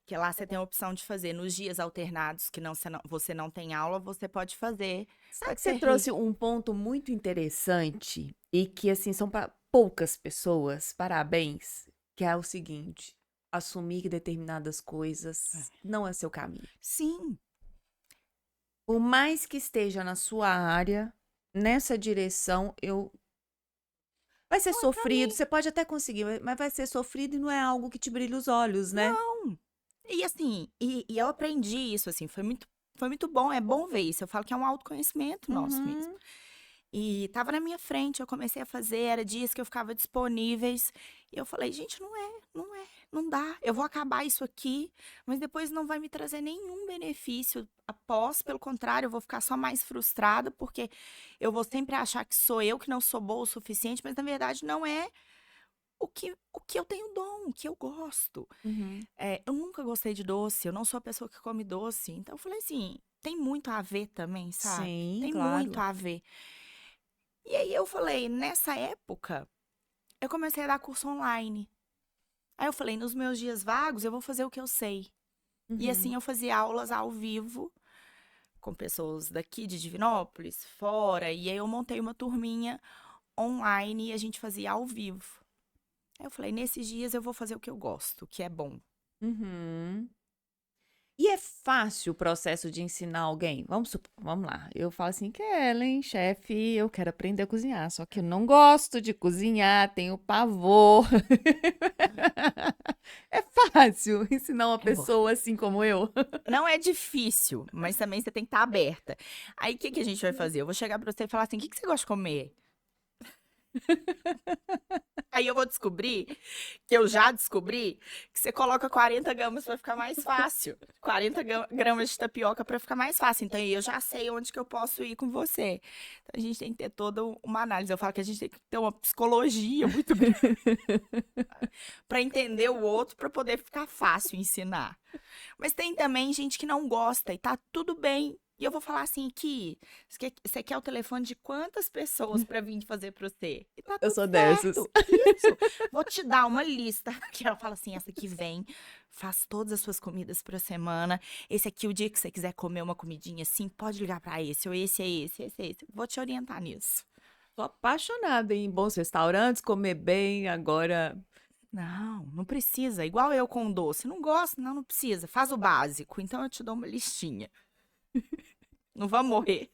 Que lá você tem a opção de fazer nos dias alternados que você não tem aula, você pode fazer. Sabe Pode que você ser trouxe um ponto muito interessante e que, assim, são para poucas pessoas, parabéns, que é o seguinte: assumir que determinadas coisas não é seu caminho. Sim, Por mais que esteja na sua área, nessa direção, vai ser não é pra sofrido, mim. você pode até conseguir, mas vai ser sofrido e não é algo que te brilha os olhos, né? Não. E assim, e eu aprendi isso, assim, foi muito bom, é bom ver isso. Eu falo que é um autoconhecimento nosso mesmo. Uhum. E tava na minha frente, eu comecei a fazer, era dias que eu ficava disponíveis. E eu falei, gente, não dá. Eu vou acabar isso aqui, mas depois não vai me trazer nenhum benefício após, pelo contrário, eu vou ficar só mais frustrada, porque eu vou sempre achar que sou eu que não sou boa o suficiente, mas na verdade não é o que eu tenho dom, o que eu gosto. Uhum. Eu nunca gostei de doce, eu não sou a pessoa que come doce. Então eu falei assim, tem muito a ver também, sabe? Sim, Tem muito claro. a ver. E aí eu falei, nessa época, eu comecei a dar curso online. Aí eu falei, nos meus dias vagos, eu vou fazer o que eu sei. E Uhum. assim eu fazia aulas ao vivo com pessoas daqui de Divinópolis, fora, e aí eu montei uma turminha online e a gente fazia ao vivo. Aí eu falei, nesses dias eu vou fazer o que eu gosto, o que é bom. Uhum. E é fácil o processo de ensinar alguém? Vamos lá. Eu falo assim, Kellen, chefe, eu quero aprender a cozinhar, só que eu não gosto de cozinhar, tenho pavor. É fácil ensinar uma Eu vou. pessoa assim como eu? Não é difícil, mas também você tem que estar aberta. Aí o que a gente vai fazer? Eu vou chegar pra você e falar assim: o que você gosta de comer? Aí eu vou descobrir, que eu já descobri, que você coloca 40 gramas para ficar mais fácil. 40 gramas de tapioca para ficar mais fácil. Então aí eu já sei onde que eu posso ir com você. Então a gente tem que ter toda uma análise. Eu falo que a gente tem que ter uma psicologia muito grande para entender o outro, para poder ficar fácil ensinar. Mas tem também gente que não gosta e tá tudo bem. E eu vou falar assim, que você quer o telefone de quantas pessoas para vir fazer para você? E tá Eu tudo sou dessas. certo. Isso. Vou te dar uma lista. Que ela fala assim, essa aqui vem, faz todas as suas comidas pra semana. Esse aqui, o dia que você quiser comer uma comidinha assim, pode ligar para esse, ou esse é esse é esse. Vou te orientar nisso. Sou apaixonada em bons restaurantes, comer bem, agora. Não precisa. Igual eu com doce. Não gosto, não precisa. Faz o básico. Então eu te dou uma listinha. Não vamos morrer.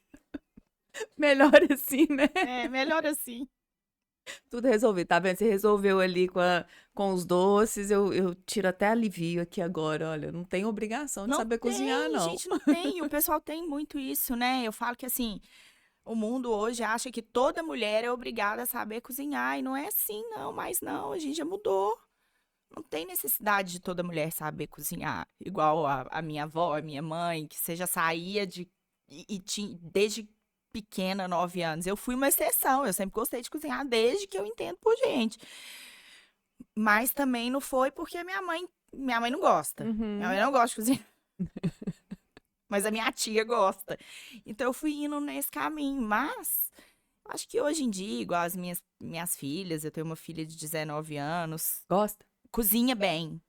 Melhor assim, né? É, melhor assim. Tudo resolvido, tá vendo? Você resolveu ali com os doces, eu tiro até alivio aqui agora. Olha, não tem obrigação de Não saber cozinhar, tem, não. gente, não tem. O pessoal tem muito isso, né? Eu falo que assim, o mundo hoje acha que toda mulher é obrigada a saber cozinhar. E não é assim, não, mas não, a gente já mudou. Não tem necessidade de toda mulher saber cozinhar. Igual a minha avó, a minha mãe, que você já saía e tinha, desde pequena, 9 anos. Eu fui uma exceção, eu sempre gostei de cozinhar desde que eu entendo por gente. Mas também não foi porque minha mãe não gosta. Minha Uhum. mãe não gosta de cozinhar, mas a minha tia gosta. Então eu fui indo nesse caminho, mas acho que hoje em dia, igual as minhas filhas, eu tenho uma filha de 19 anos, Gosta? cozinha bem.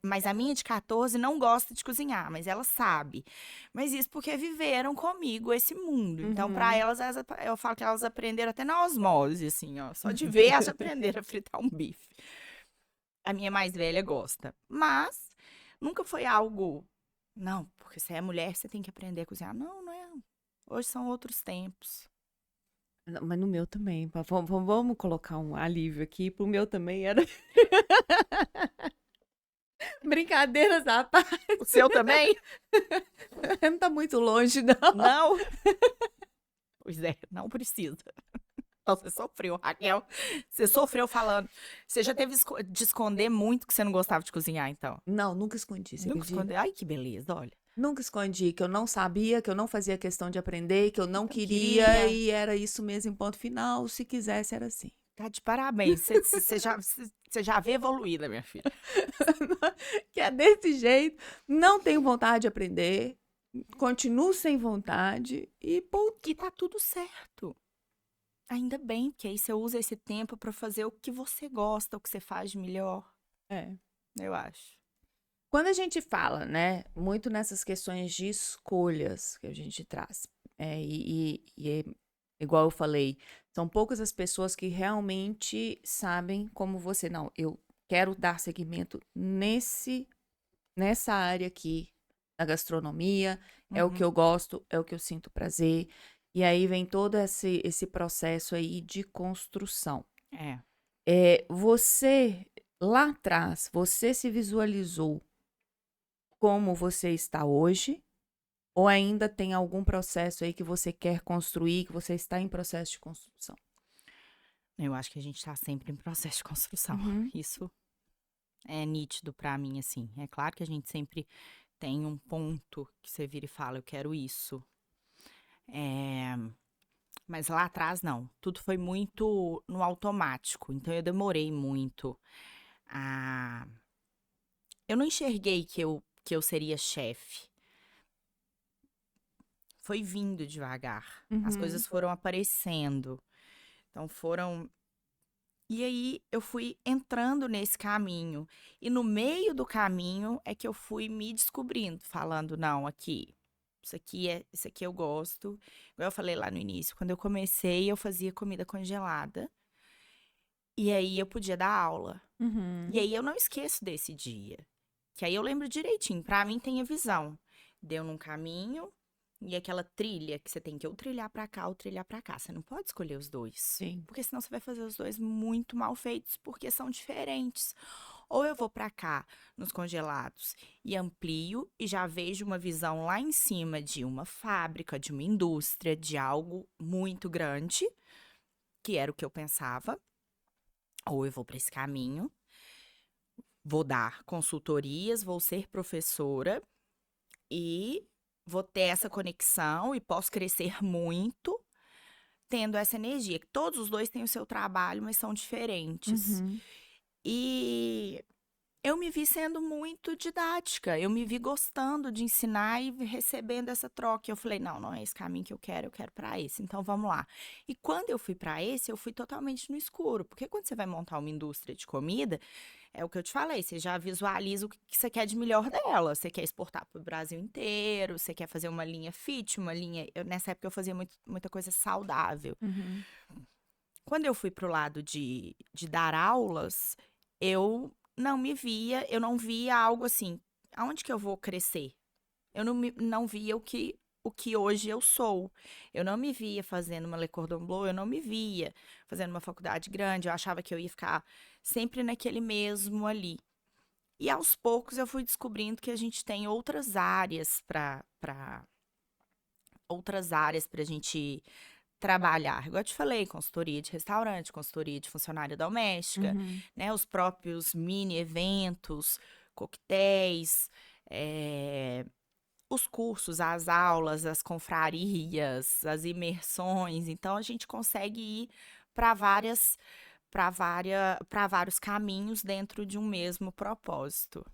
Mas a minha de 14 não gosta de cozinhar, mas ela sabe. Mas isso porque viveram comigo esse mundo. Então, para Uhum. elas, eu falo que elas aprenderam até na osmose, assim, ó. Só de ver, elas já aprenderam a fritar um bife. A minha mais velha gosta. Mas nunca foi algo. Não, porque você é mulher, você tem que aprender a cozinhar. Não, não é. Hoje são outros tempos. Não, mas no meu também. Vamos colocar um alívio aqui. Pro meu também era. Brincadeiras à parte. O seu também? Não tá muito longe, não. Não? Pois é, não precisa. Então, você sofreu, Raquel. Você sofreu falando. Você já teve de esconder muito que você não gostava de cozinhar, então? Não, nunca escondi, você Nunca acredita? escondeu? Ai, que beleza, olha. Nunca escondi, que eu não sabia, que eu não fazia questão de aprender, que eu não Eu queria, queria. e era isso mesmo em ponto final. Se quisesse, era assim. Tá de parabéns. Você já vê evoluída, minha filha. Que é desse jeito. Não tenho vontade de aprender. Continuo sem vontade. E ponto. E tá tudo certo. Ainda bem, porque aí você usa esse tempo pra fazer o que você gosta, o que você faz de melhor, É. eu acho. Quando a gente fala, né, muito nessas questões de escolhas que a gente traz, é igual eu falei, são poucas as pessoas que realmente sabem como você, não, eu quero dar seguimento nessa área aqui, na gastronomia, é o que Uhum. eu gosto, é o que eu sinto prazer, e aí vem todo esse processo aí de construção. É. Você, lá atrás, você se visualizou como você está hoje? Ou ainda tem algum processo aí que você quer construir, que você está em processo de construção? Eu acho que a gente tá sempre em processo de construção. Uhum. Isso é nítido pra mim, assim. É claro que a gente sempre tem um ponto que você vira e fala, eu quero isso. É, mas lá atrás, não. Tudo foi muito no automático. Então, eu demorei muito a... Eu não enxerguei que eu seria chefe. Foi vindo devagar. As Uhum. coisas foram aparecendo. Então, foram... E aí, eu fui entrando nesse caminho. E no meio do caminho é que eu fui me descobrindo, falando, não, aqui... Isso aqui eu gosto. Igual eu falei lá no início, quando eu comecei, eu fazia comida congelada. E aí eu podia dar aula. E Uhum. aí eu não esqueço desse dia. Que aí eu lembro direitinho. Pra mim tem a visão. Deu num caminho e aquela trilha que você tem que ou trilhar pra cá ou trilhar pra cá. Você não pode escolher os dois. Sim. Porque senão você vai fazer os dois muito mal feitos, porque são diferentes. Ou eu vou pra cá nos congelados e amplio e já vejo uma visão lá em cima de uma fábrica, de uma indústria, de algo muito grande, que era o que eu pensava. Ou eu vou pra esse caminho, vou dar consultorias, vou ser professora e vou ter essa conexão e posso crescer muito tendo essa energia. Que todos os dois têm o seu trabalho, mas são diferentes. Uhum. E eu me vi sendo muito didática, eu me vi gostando de ensinar e recebendo essa troca. Eu falei, não, não é esse caminho que eu quero para esse, então vamos lá. E quando eu fui para esse, eu fui totalmente no escuro, porque quando você vai montar uma indústria de comida, é o que eu te falei, você já visualiza o que você quer de melhor dela. Você quer exportar para o Brasil inteiro, você quer fazer uma linha fit, uma linha. Nessa época eu fazia muita coisa saudável. Uhum. Quando eu fui pro lado de dar aulas, eu eu não via algo assim, aonde que eu vou crescer? Eu não via o que hoje eu sou. Eu não me via fazendo uma Le Cordon Bleu, eu não me via fazendo uma faculdade grande, eu achava que eu ia ficar sempre naquele mesmo ali. E aos poucos eu fui descobrindo que a gente tem outras áreas para a gente trabalhar. Igual eu te falei, consultoria de restaurante, consultoria de funcionária doméstica, Uhum. né? Os próprios mini eventos, coquetéis, eh, os cursos, as aulas, as confrarias, as imersões. Então a gente consegue ir para para vários caminhos dentro de um mesmo propósito.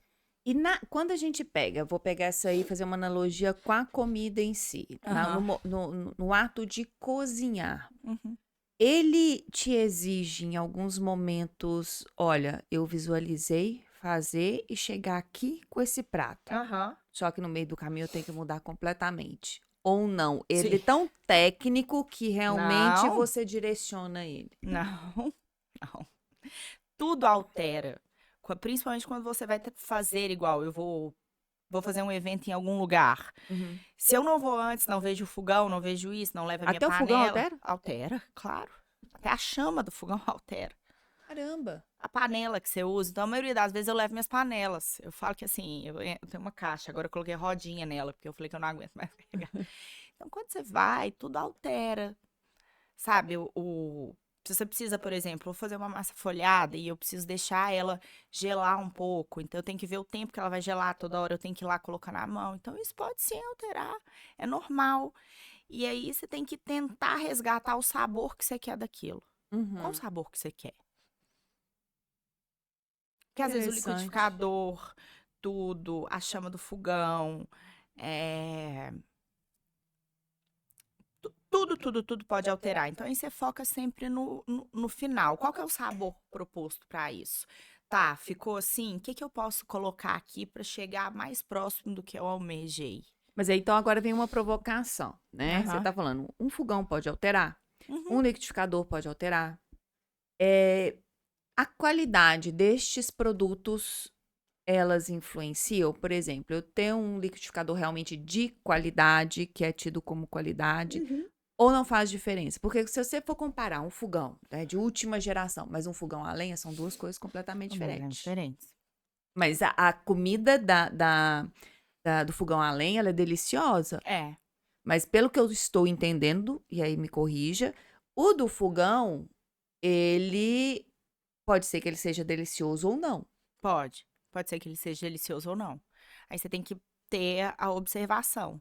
E quando a gente pega, vou pegar essa aí e fazer uma analogia com a comida em si, Aham. no ato de cozinhar. Uhum. Ele te exige em alguns momentos, olha, eu visualizei fazer e chegar aqui com esse prato. Aham. Só que no meio do caminho eu tenho que mudar completamente. Ou não, ele é Sim. tão técnico que realmente Não, você direciona ele. não, não. Tudo altera. principalmente quando você vai fazer igual, eu vou fazer um evento em algum lugar. Uhum. Se eu não vou antes, não vejo o fogão, não vejo isso, não levo a minha Até o fogão panela, altera? altera, claro. Até a chama do fogão altera. Caramba. A panela que você usa, então a maioria das vezes eu levo minhas panelas. Eu falo que assim, eu tenho uma caixa, agora eu coloquei rodinha nela, porque eu falei que eu não aguento mais pegar. Então quando você vai, tudo altera. Sabe, se você precisa, por exemplo, vou fazer uma massa folhada e eu preciso deixar ela gelar um pouco, então eu tenho que ver o tempo que ela vai gelar, toda hora eu tenho que ir lá colocar na mão. Então isso pode sim alterar, é normal. E aí você tem que tentar resgatar o sabor que você quer daquilo. Qual o Uhum. sabor que você quer? Porque às vezes o Interessante. liquidificador, tudo, a chama do fogão, é, tudo pode alterar. Então, aí você foca sempre no final. Qual que é o sabor proposto para isso? Tá, ficou assim? O que que eu posso colocar aqui para chegar mais próximo do que eu almejei? Mas aí então agora vem uma provocação, né? Você Aham. tá falando, um fogão pode alterar, Uhum. um liquidificador pode alterar. É, a qualidade destes produtos, elas influenciam? Por exemplo, eu tenho um liquidificador realmente de qualidade, que é tido como qualidade, Uhum. ou não faz diferença? Porque se você for comparar um fogão, né, de última geração, mas um fogão a lenha, são duas coisas completamente Completamente diferentes. diferentes. Mas a comida do fogão a lenha, ela é deliciosa. É, Mas pelo que eu estou entendendo, e aí me corrija, o do fogão, ele pode ser que ele seja delicioso ou não. pode. Pode ser que ele seja delicioso ou não. Aí você tem que ter a observação,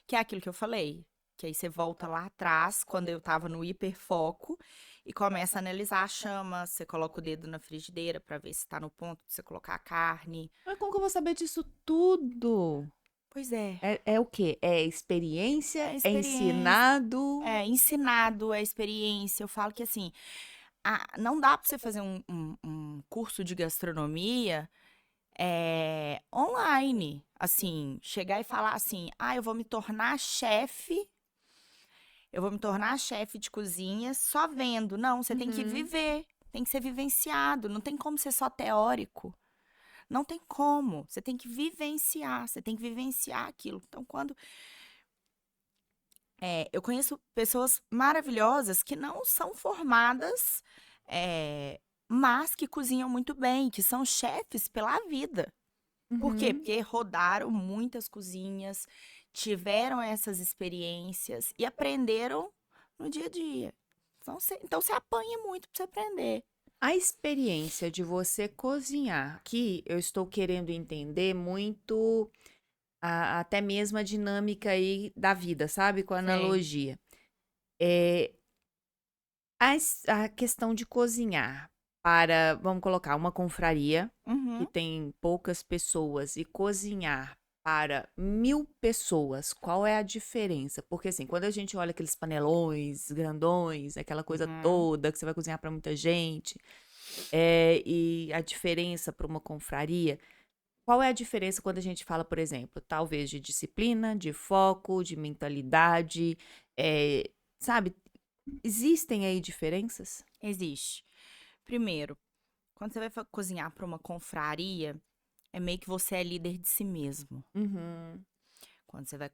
que é aquilo que eu falei. Que aí você volta lá atrás, quando eu tava no hiperfoco, e começa a analisar a chama. Você coloca o dedo na frigideira para ver se tá no ponto de você colocar a carne. Mas como que eu vou saber disso tudo? Pois é, É o quê? É experiência? é É experiência. ensinado? É ensinado, é experiência. Eu falo que assim, não dá para você fazer um curso de gastronomia online. Assim, chegar e falar assim, eu vou me tornar chefe. Eu vou me tornar chefe de cozinha só vendo. Não, você tem que Uhum. viver, tem que ser vivenciado. Não tem como ser só teórico. Não tem como. Você tem que vivenciar, você tem que vivenciar aquilo. Então, eu conheço pessoas maravilhosas que não são formadas, mas que cozinham muito bem, que são chefes pela vida. Por quê? Uhum. Porque rodaram muitas cozinhas, tiveram essas experiências e aprenderam no dia a dia. Então você apanha muito para você aprender. A experiência de você cozinhar, que eu estou querendo entender muito até mesmo a dinâmica aí da vida, sabe? Com a Sei. analogia. É, a questão de cozinhar para, vamos colocar, uma confraria que Uhum. tem poucas pessoas e cozinhar para 1.000 pessoas, qual é a diferença? Porque assim, quando a gente olha aqueles panelões grandões, aquela coisa Uhum. toda que você vai cozinhar para muita gente, e a diferença para uma confraria, qual é a diferença quando a gente fala, por exemplo, talvez de disciplina, de foco, de mentalidade, sabe? Existem aí diferenças? Existe. Primeiro, quando você vai cozinhar para uma confraria, é meio que você é líder de si mesmo. Uhum, Quando você vai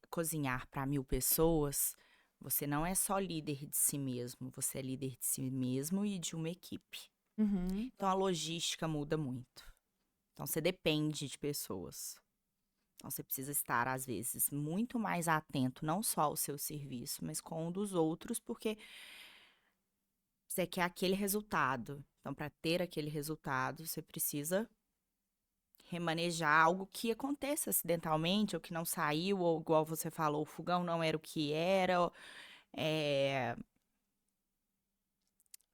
cozinhar para 1.000 pessoas, você não é só líder de si mesmo, você é líder de si mesmo e de uma equipe. uhum, Então a logística muda muito. Então você depende de pessoas. Então você precisa estar, às vezes, muito mais atento, não só ao seu serviço, mas com o dos outros, porque você quer aquele resultado. Então, para ter aquele resultado, você precisa remanejar algo que aconteça acidentalmente, ou que não saiu, ou igual você falou, o fogão não era o que era, é,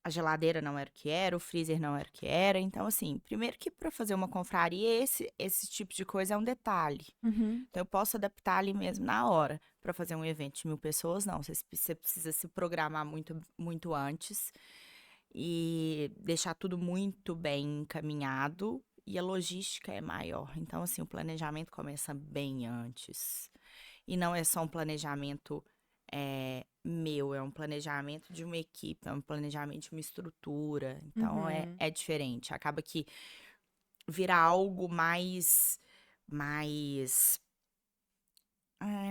a geladeira não era o que era, o freezer não era o que era. Então, assim, primeiro que para fazer uma confraria, esse tipo de coisa é um detalhe. uhum. Então, eu posso adaptar ali mesmo na hora. Para fazer um evento de 1.000 pessoas, não. Você precisa se programar muito, muito antes e deixar tudo muito bem encaminhado. E a logística é maior. Então, assim, o planejamento começa bem antes. E não é só um planejamento meu, é um planejamento de uma equipe, é um planejamento de uma estrutura. Então, Uhum. é diferente. Acaba que virar algo mais,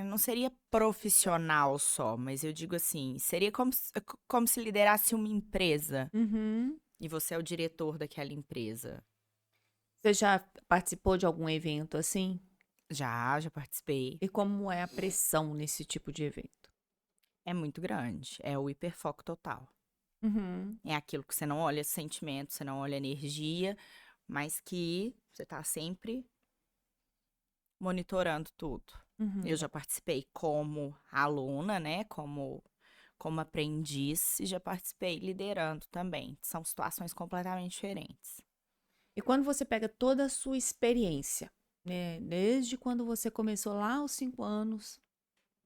não seria profissional só, mas eu digo assim, seria como se liderasse uma empresa Uhum. e você é o diretor daquela empresa. Você já participou de algum evento assim? Já participei. E como é a pressão nesse tipo de evento? É muito grande, é o hiperfoco total. Uhum. É aquilo que você não olha sentimento, você não olha energia, mas que você tá sempre monitorando tudo. Eu Uhum. já participei como aluna, né, como aprendiz, e já participei liderando também. São situações completamente diferentes. E quando você pega toda a sua experiência, né, desde quando você começou lá aos 5 anos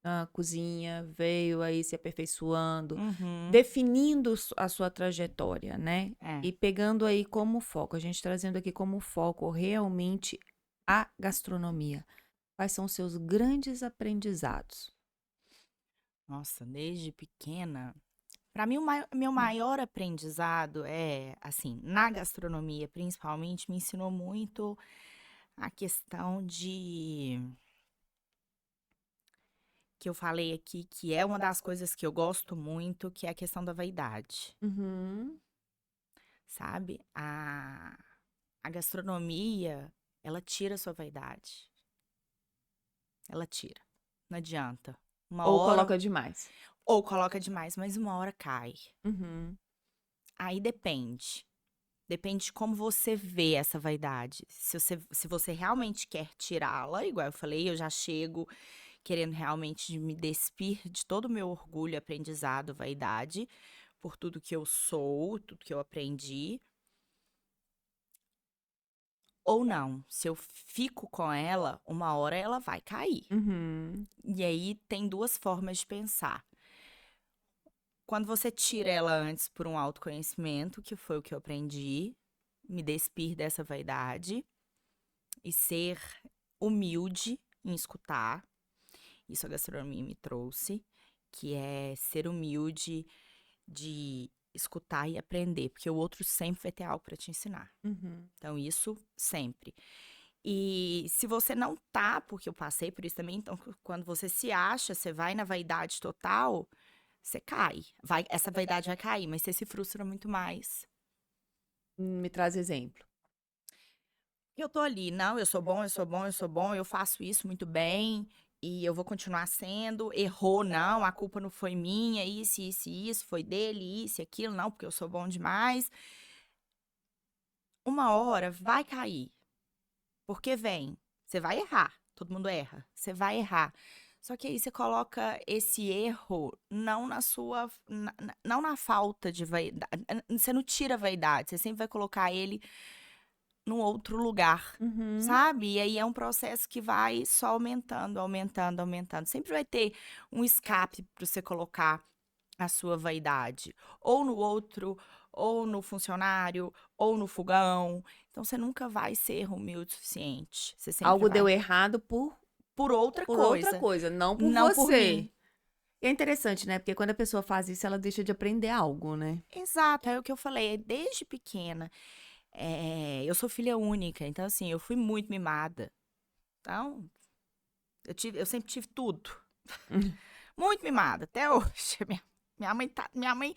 na cozinha, veio aí se aperfeiçoando, Uhum, definindo a sua trajetória, né? é. E pegando aí como foco, a gente trazendo aqui como foco realmente a gastronomia. Quais são os seus grandes aprendizados? Nossa, desde pequena. Para mim, meu maior aprendizado é, assim, na gastronomia, principalmente, me ensinou muito a questão que eu falei aqui, que é uma das coisas que eu gosto muito, que é a questão da vaidade, Uhum, sabe? A gastronomia, ela tira a sua vaidade. Ela tira. Não adianta. Uma ou hora, coloca demais? ou coloca demais, mas uma hora cai. Uhum, Aí depende. Depende de como você vê essa vaidade. Se você realmente quer tirá-la, igual eu falei, eu já chego querendo realmente me despir de todo o meu orgulho, aprendizado, vaidade, por tudo que eu sou, tudo que eu aprendi. Ou não, se eu fico com ela, uma hora ela vai cair. uhum, E aí tem duas formas de pensar. Quando você tira ela antes por um autoconhecimento, que foi o que eu aprendi, me despir dessa vaidade e ser humilde em escutar. Isso a gastronomia me trouxe, que é ser humilde de escutar e aprender, porque o outro sempre vai ter algo para te ensinar. uhum. Então, isso sempre. E se você não tá, porque eu passei por isso também, então quando você se acha, você vai na vaidade total, você cai. Essa vaidade vai cair, mas você se frustra muito mais. Me traz exemplo. Eu tô ali, não, eu sou bom, eu sou bom, eu sou bom, eu faço isso muito bem e eu vou continuar sendo. Errou, não, a culpa não foi minha, isso, foi dele, isso e aquilo, não, porque eu sou bom demais. Uma hora vai cair, porque vem. Você vai errar, todo mundo erra, você vai errar. Só que aí você coloca esse erro não na sua, não na falta de vaidade, você não tira a vaidade, você sempre vai colocar ele num outro lugar, Uhum. sabe? E aí é um processo que vai só aumentando, aumentando, aumentando. Sempre vai ter um escape para você colocar a sua vaidade, ou no outro, ou no funcionário, ou no fogão. Então você nunca vai ser humilde o suficiente. Você sempre Algo deu vai errado por outra por outra coisa, coisa, não por não por você. mim. E é interessante, né? Porque quando a pessoa faz isso, ela deixa de aprender algo, né? Exato, é o que eu falei, desde pequena. Eu sou filha única, então assim, eu fui muito mimada. Então, eu sempre tive tudo. Muito mimada, até hoje. Minha mãe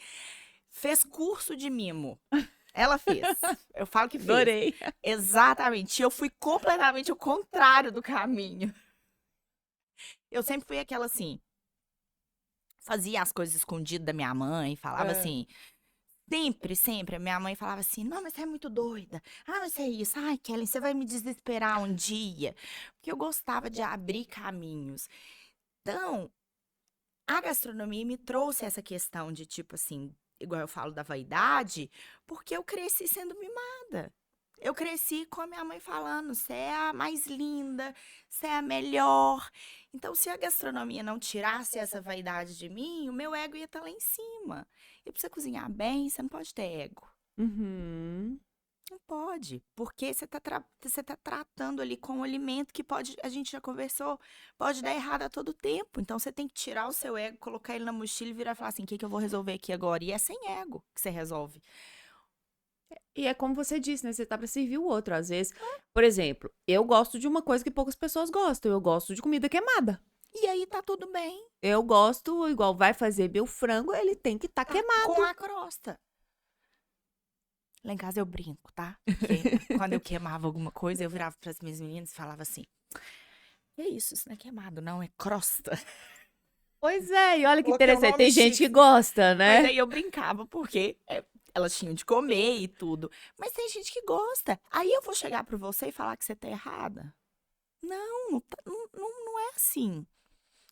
fez curso de mimo. Ela fez. Eu falo que fez. Adorei. Exatamente. E eu fui completamente o contrário do caminho. Eu sempre fui aquela assim, fazia as coisas escondidas da minha mãe, falava Hã. assim, sempre, sempre. A minha mãe falava assim: não, mas você é muito doida. Ah, mas é isso. Ai, Kellen, você vai me desesperar um dia. Porque eu gostava de abrir caminhos. Então, a gastronomia me trouxe essa questão de tipo assim, igual eu falo da vaidade, porque eu cresci sendo mimada. Eu cresci com a minha mãe falando: "Você é a mais linda, você é a melhor". Então, se a gastronomia não tirasse essa vaidade de mim, o meu ego ia estar lá em cima. E pra você cozinhar bem, você não pode ter ego. Uhum. Não pode, porque você tá tratando ali com um alimento que pode, a gente já conversou, pode dar errado a todo tempo. Então você tem que tirar o seu ego, colocar ele na mochila e virar e falar assim: o que que eu vou resolver aqui agora? E é sem ego que você resolve. E é como você disse, né? Você tá pra servir o outro. Às vezes, por exemplo, eu gosto de uma coisa que poucas pessoas gostam. Eu gosto de comida queimada. E aí tá tudo bem, Eu gosto, igual vai fazer meu frango, ele tem que estar tá? queimado. Com a crosta. Lá em casa eu brinco, tá? Porque quando eu queimava alguma coisa, eu virava pras minhas meninas e falava assim: "Que é isso não é queimado, não, é crosta." Pois é, e olha que Coloquei o interessante. nome Tem gente que chique. gosta, Mas né? aí eu brincava, porque elas tinham de comer e tudo. Mas tem gente que gosta. Aí eu vou chegar pra você e falar que você tá errada? Não, não é assim.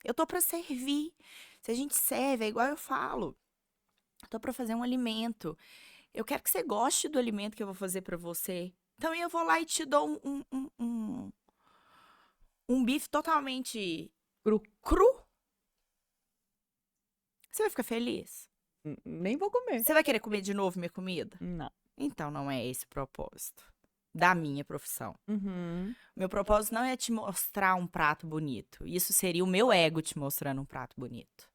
Eu tô pra servir. Se a gente serve, é igual eu falo. Eu tô pra fazer um alimento. Eu quero que você goste do alimento que eu vou fazer pra você. Então eu vou lá e te dou um bife totalmente Cru. cru. Você vai ficar feliz? Nem vou comer. Você vai querer comer de novo minha comida? Não. Então não é esse o propósito da minha profissão. Uhum. Meu propósito não é te mostrar um prato bonito. Isso seria o meu ego te mostrando um prato bonito.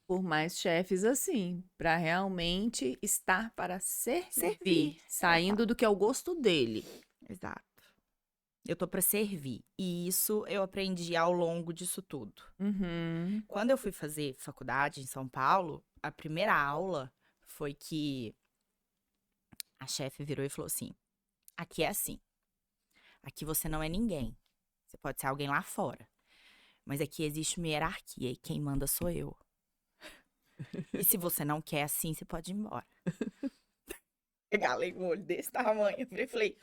Por mais chefes assim, pra realmente estar para servir, Servir. saindo do que é o gosto dele. Exato. Eu tô pra servir. E isso eu aprendi ao longo disso tudo. Uhum. Quando eu fui fazer faculdade em São Paulo, a primeira aula foi que a chefe virou e falou assim: aqui é assim. Aqui você não é ninguém. Você pode ser alguém lá fora. Mas aqui existe uma hierarquia e quem manda sou eu. E se você não quer assim, você pode ir embora. Regalei o olho desse tamanho. Eu falei,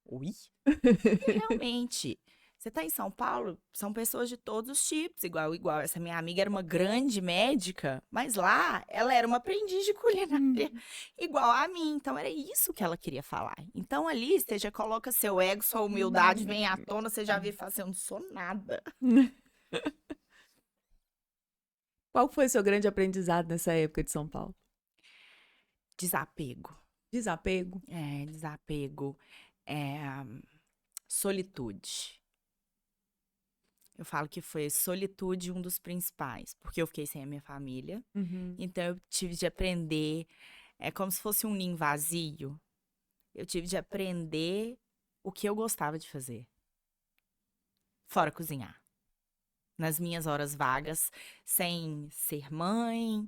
ui? E realmente, você tá em São Paulo, são pessoas de todos os tipos, igual. Essa minha amiga era uma grande médica, mas lá ela era uma aprendiz de culinária, igual a mim. Então era isso que ela queria falar. Então ali você já coloca seu ego, sua humildade vem à tona, você já vê e fala assim, eu não sou nada. Qual foi o seu grande aprendizado nessa época de São Paulo? Desapego. Desapego? Desapego. Solitude. Eu falo que foi solitude um dos principais, porque eu fiquei sem a minha família. Uhum. Então eu tive de aprender, é como se fosse um ninho vazio. Eu tive de aprender o que eu gostava de fazer. Fora cozinhar. Nas minhas horas vagas, sem ser mãe,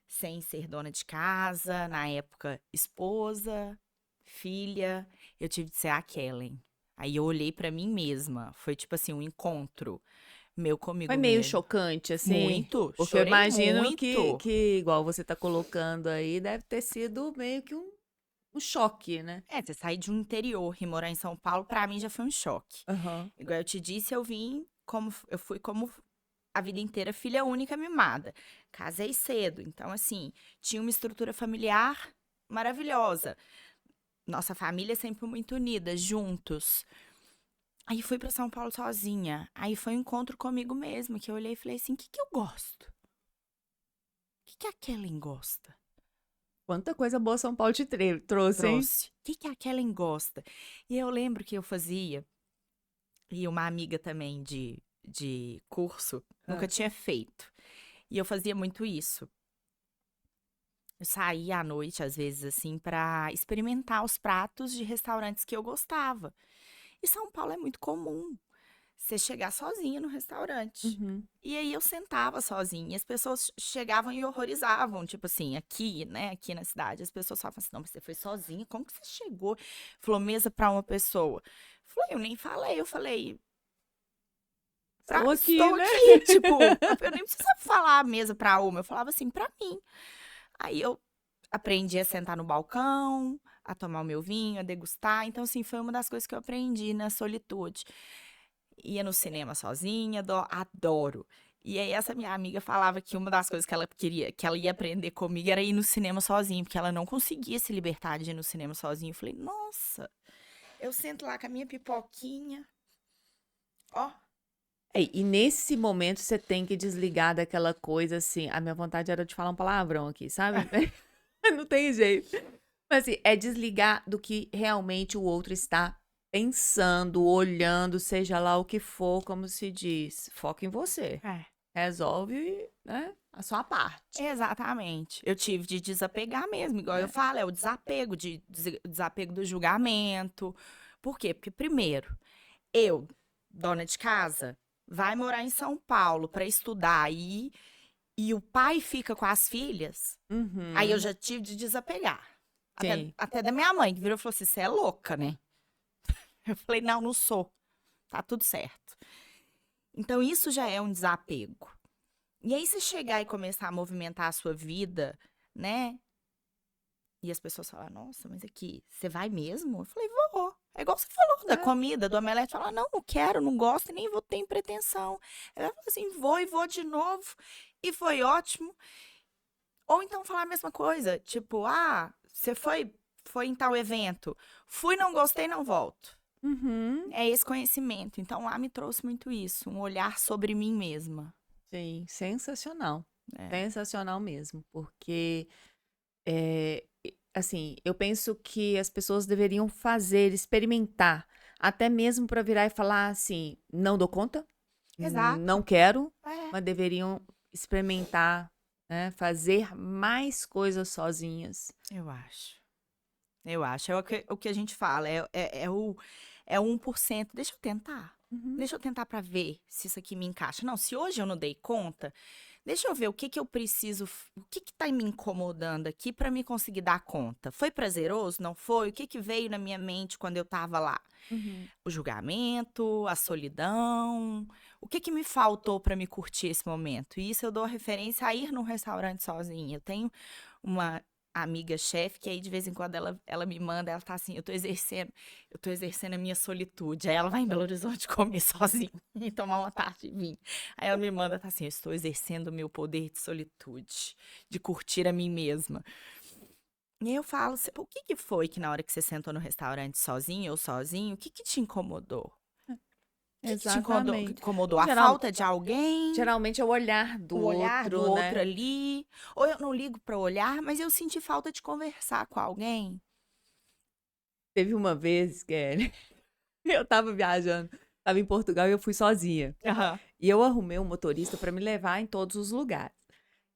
sem ser dona de casa, na época esposa, filha, eu tive de ser a Kellen. Aí eu olhei pra mim mesma, foi tipo assim, um encontro meu Foi comigo meio mesmo. chocante, assim? Muito, Porque eu chorei imagino muito. que, igual você tá colocando aí, deve ter sido meio que um choque, né? Você sair de um interior e morar em São Paulo, pra mim já foi um choque. Aham. Igual eu te disse, eu fui como a vida inteira filha única mimada. Casei cedo, então assim, tinha uma estrutura familiar maravilhosa. Nossa família sempre muito unida, juntos. Aí fui pra São Paulo sozinha. Aí foi um encontro comigo mesma, que eu olhei e falei assim: o que eu gosto? O que a Kellen gosta? Quanta coisa boa São Paulo te trouxe, hein? Trouxe. O que a Kellen gosta? E eu lembro que eu fazia, e uma amiga também de curso nunca tinha feito. E eu fazia muito isso. Eu saía à noite, às vezes, assim, pra experimentar os pratos de restaurantes que eu gostava. E São Paulo é muito comum você chegar sozinha no restaurante. Uhum. E aí eu sentava sozinha, e as pessoas chegavam e horrorizavam, tipo assim, aqui, né, aqui na cidade, as pessoas falavam assim, não, mas você foi sozinha, como que você chegou? Falou, mesa pra uma pessoa. Falei, eu nem falei, eu falei, Estou aqui, estou né? aqui, tipo, eu nem precisava falar a mesa pra uma, eu falava assim, pra mim. Aí eu aprendi a sentar no balcão, a tomar o meu vinho, a degustar, então assim, foi uma das coisas que eu aprendi na solitude. Ia no cinema sozinha, adoro. E aí essa minha amiga falava que uma das coisas que ela queria, que ela ia aprender comigo era ir no cinema sozinha, porque ela não conseguia se libertar de ir no cinema sozinha. Eu falei, nossa, eu sento lá com a minha pipoquinha, ó. E nesse momento você tem que desligar daquela coisa assim. A minha vontade era de falar um palavrão aqui, sabe? Não tem jeito. Mas assim, é desligar do que realmente o outro está pensando, olhando, seja lá o que for, como se diz. Foca em você. resolve, né, a sua parte. Exatamente. Eu tive de desapegar mesmo, igual eu falo, é o desapego, desapego do julgamento. Por quê? Porque, primeiro, eu, dona de casa, vai morar em São Paulo para estudar e o pai fica com as filhas, aí eu Uhum. já tive de desapegar. Até, Sim. até da minha mãe, que virou e falou assim: você é louca, né? Eu falei: não, não sou. Tá tudo certo. Então, isso já é um desapego. E aí, você chegar e começar a movimentar a sua vida, né? E as pessoas falam: nossa, mas aqui, você vai mesmo? Eu falei: vou. É igual você falou da É. comida, do omelete. Fala: não, não quero, não gosto e nem vou ter pretensão. Ela falou assim: vou e vou de novo. E foi ótimo. Ou então falar a mesma coisa, tipo: ah, você foi em tal evento. Fui, não gostei, não volto. Uhum. É esse conhecimento. Então, lá me trouxe muito isso, um olhar sobre mim mesma. Sim, sensacional. É. Sensacional mesmo, porque assim, eu penso que as pessoas deveriam fazer, experimentar, até mesmo para virar e falar assim, não dou conta, não Exato. quero, É. mas deveriam experimentar, né, fazer mais coisas sozinhas. Eu acho. Eu acho. É o que a gente fala. É o 1%. Deixa eu tentar. Uhum. Deixa eu tentar para ver se isso aqui me encaixa. Não, se hoje eu não dei conta, deixa eu ver o que que eu preciso, o que que tá me incomodando aqui para me conseguir dar conta. Foi prazeroso? Não foi? O que que veio na minha mente quando eu tava lá? Uhum. O julgamento, a solidão. O que que me faltou para me curtir esse momento? E isso eu dou referência a ir num restaurante sozinha. Eu tenho uma amiga chefe que aí de vez em quando ela me manda, ela tá assim: eu tô exercendo a minha solitude. Aí ela vai em Belo Horizonte comer sozinha e tomar uma taça de vinho. Aí ela me manda, tá assim: eu estou exercendo o meu poder de solitude, de curtir a mim mesma. E aí eu falo: o que que foi que na hora que você sentou no restaurante sozinho ou sozinho, o que que te incomodou? O que que te incomodou? Exatamente. Incomodou a Geral, falta de alguém? geralmente é o olhar do O olhar do outro, outro né? ali? Ou eu não ligo para olhar, mas eu senti falta de conversar com alguém? Teve uma vez, Kelly, eu tava viajando, tava em Portugal e eu fui sozinha. Aham. E eu arrumei um motorista para me levar em todos os lugares.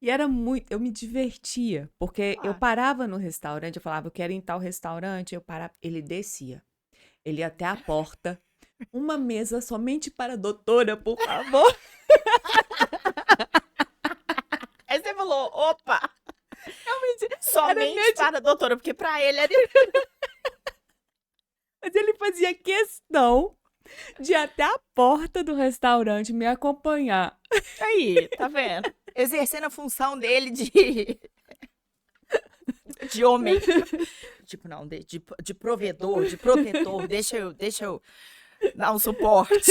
E era muito, eu me divertia, porque eu Claro. parava no restaurante, eu falava, eu quero ir em tal restaurante, eu parava, ele descia. Ele ia até a porta. Uma mesa somente para a doutora, por favor. Aí você falou: opa, Era somente mesmo, para a doutora, porque para ele era. mas ele fazia questão de ir até a porta do restaurante me acompanhar. Aí, tá vendo? Exercendo a função dele de homem. Tipo, não, de provedor, de protetor. Deixa eu dar um suporte.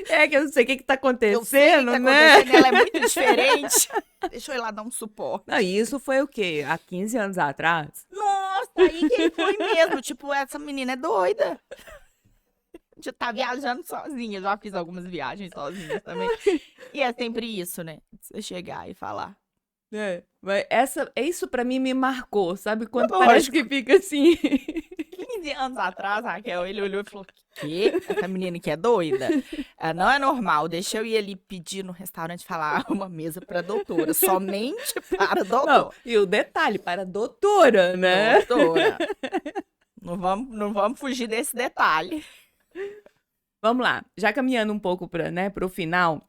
É que eu não sei o que que tá Eu sei o que acontecendo, tá né? acontecendo, ela é muito diferente. Deixa eu ir lá dar um Não, suporte. e isso foi o quê? Há 15 anos atrás? Nossa, aí que ele foi mesmo. Tipo, essa menina é doida. Já tá viajando sozinha. Já fiz algumas viagens sozinha também. E é sempre isso, né? Você chegar e falar. É, mas isso pra mim me marcou, sabe? Quando parece que Lógico. fica assim. 15 anos atrás, Raquel, ele olhou e falou: quê? Essa menina que é doida? Não é normal. Deixa eu ir ali pedir no restaurante e falar: uma mesa pra doutora. Somente para Não, doutor. e o detalhe, para a doutora, né? Doutora. Não vamos fugir desse detalhe. Vamos lá, já caminhando um pouco para, né, pro final,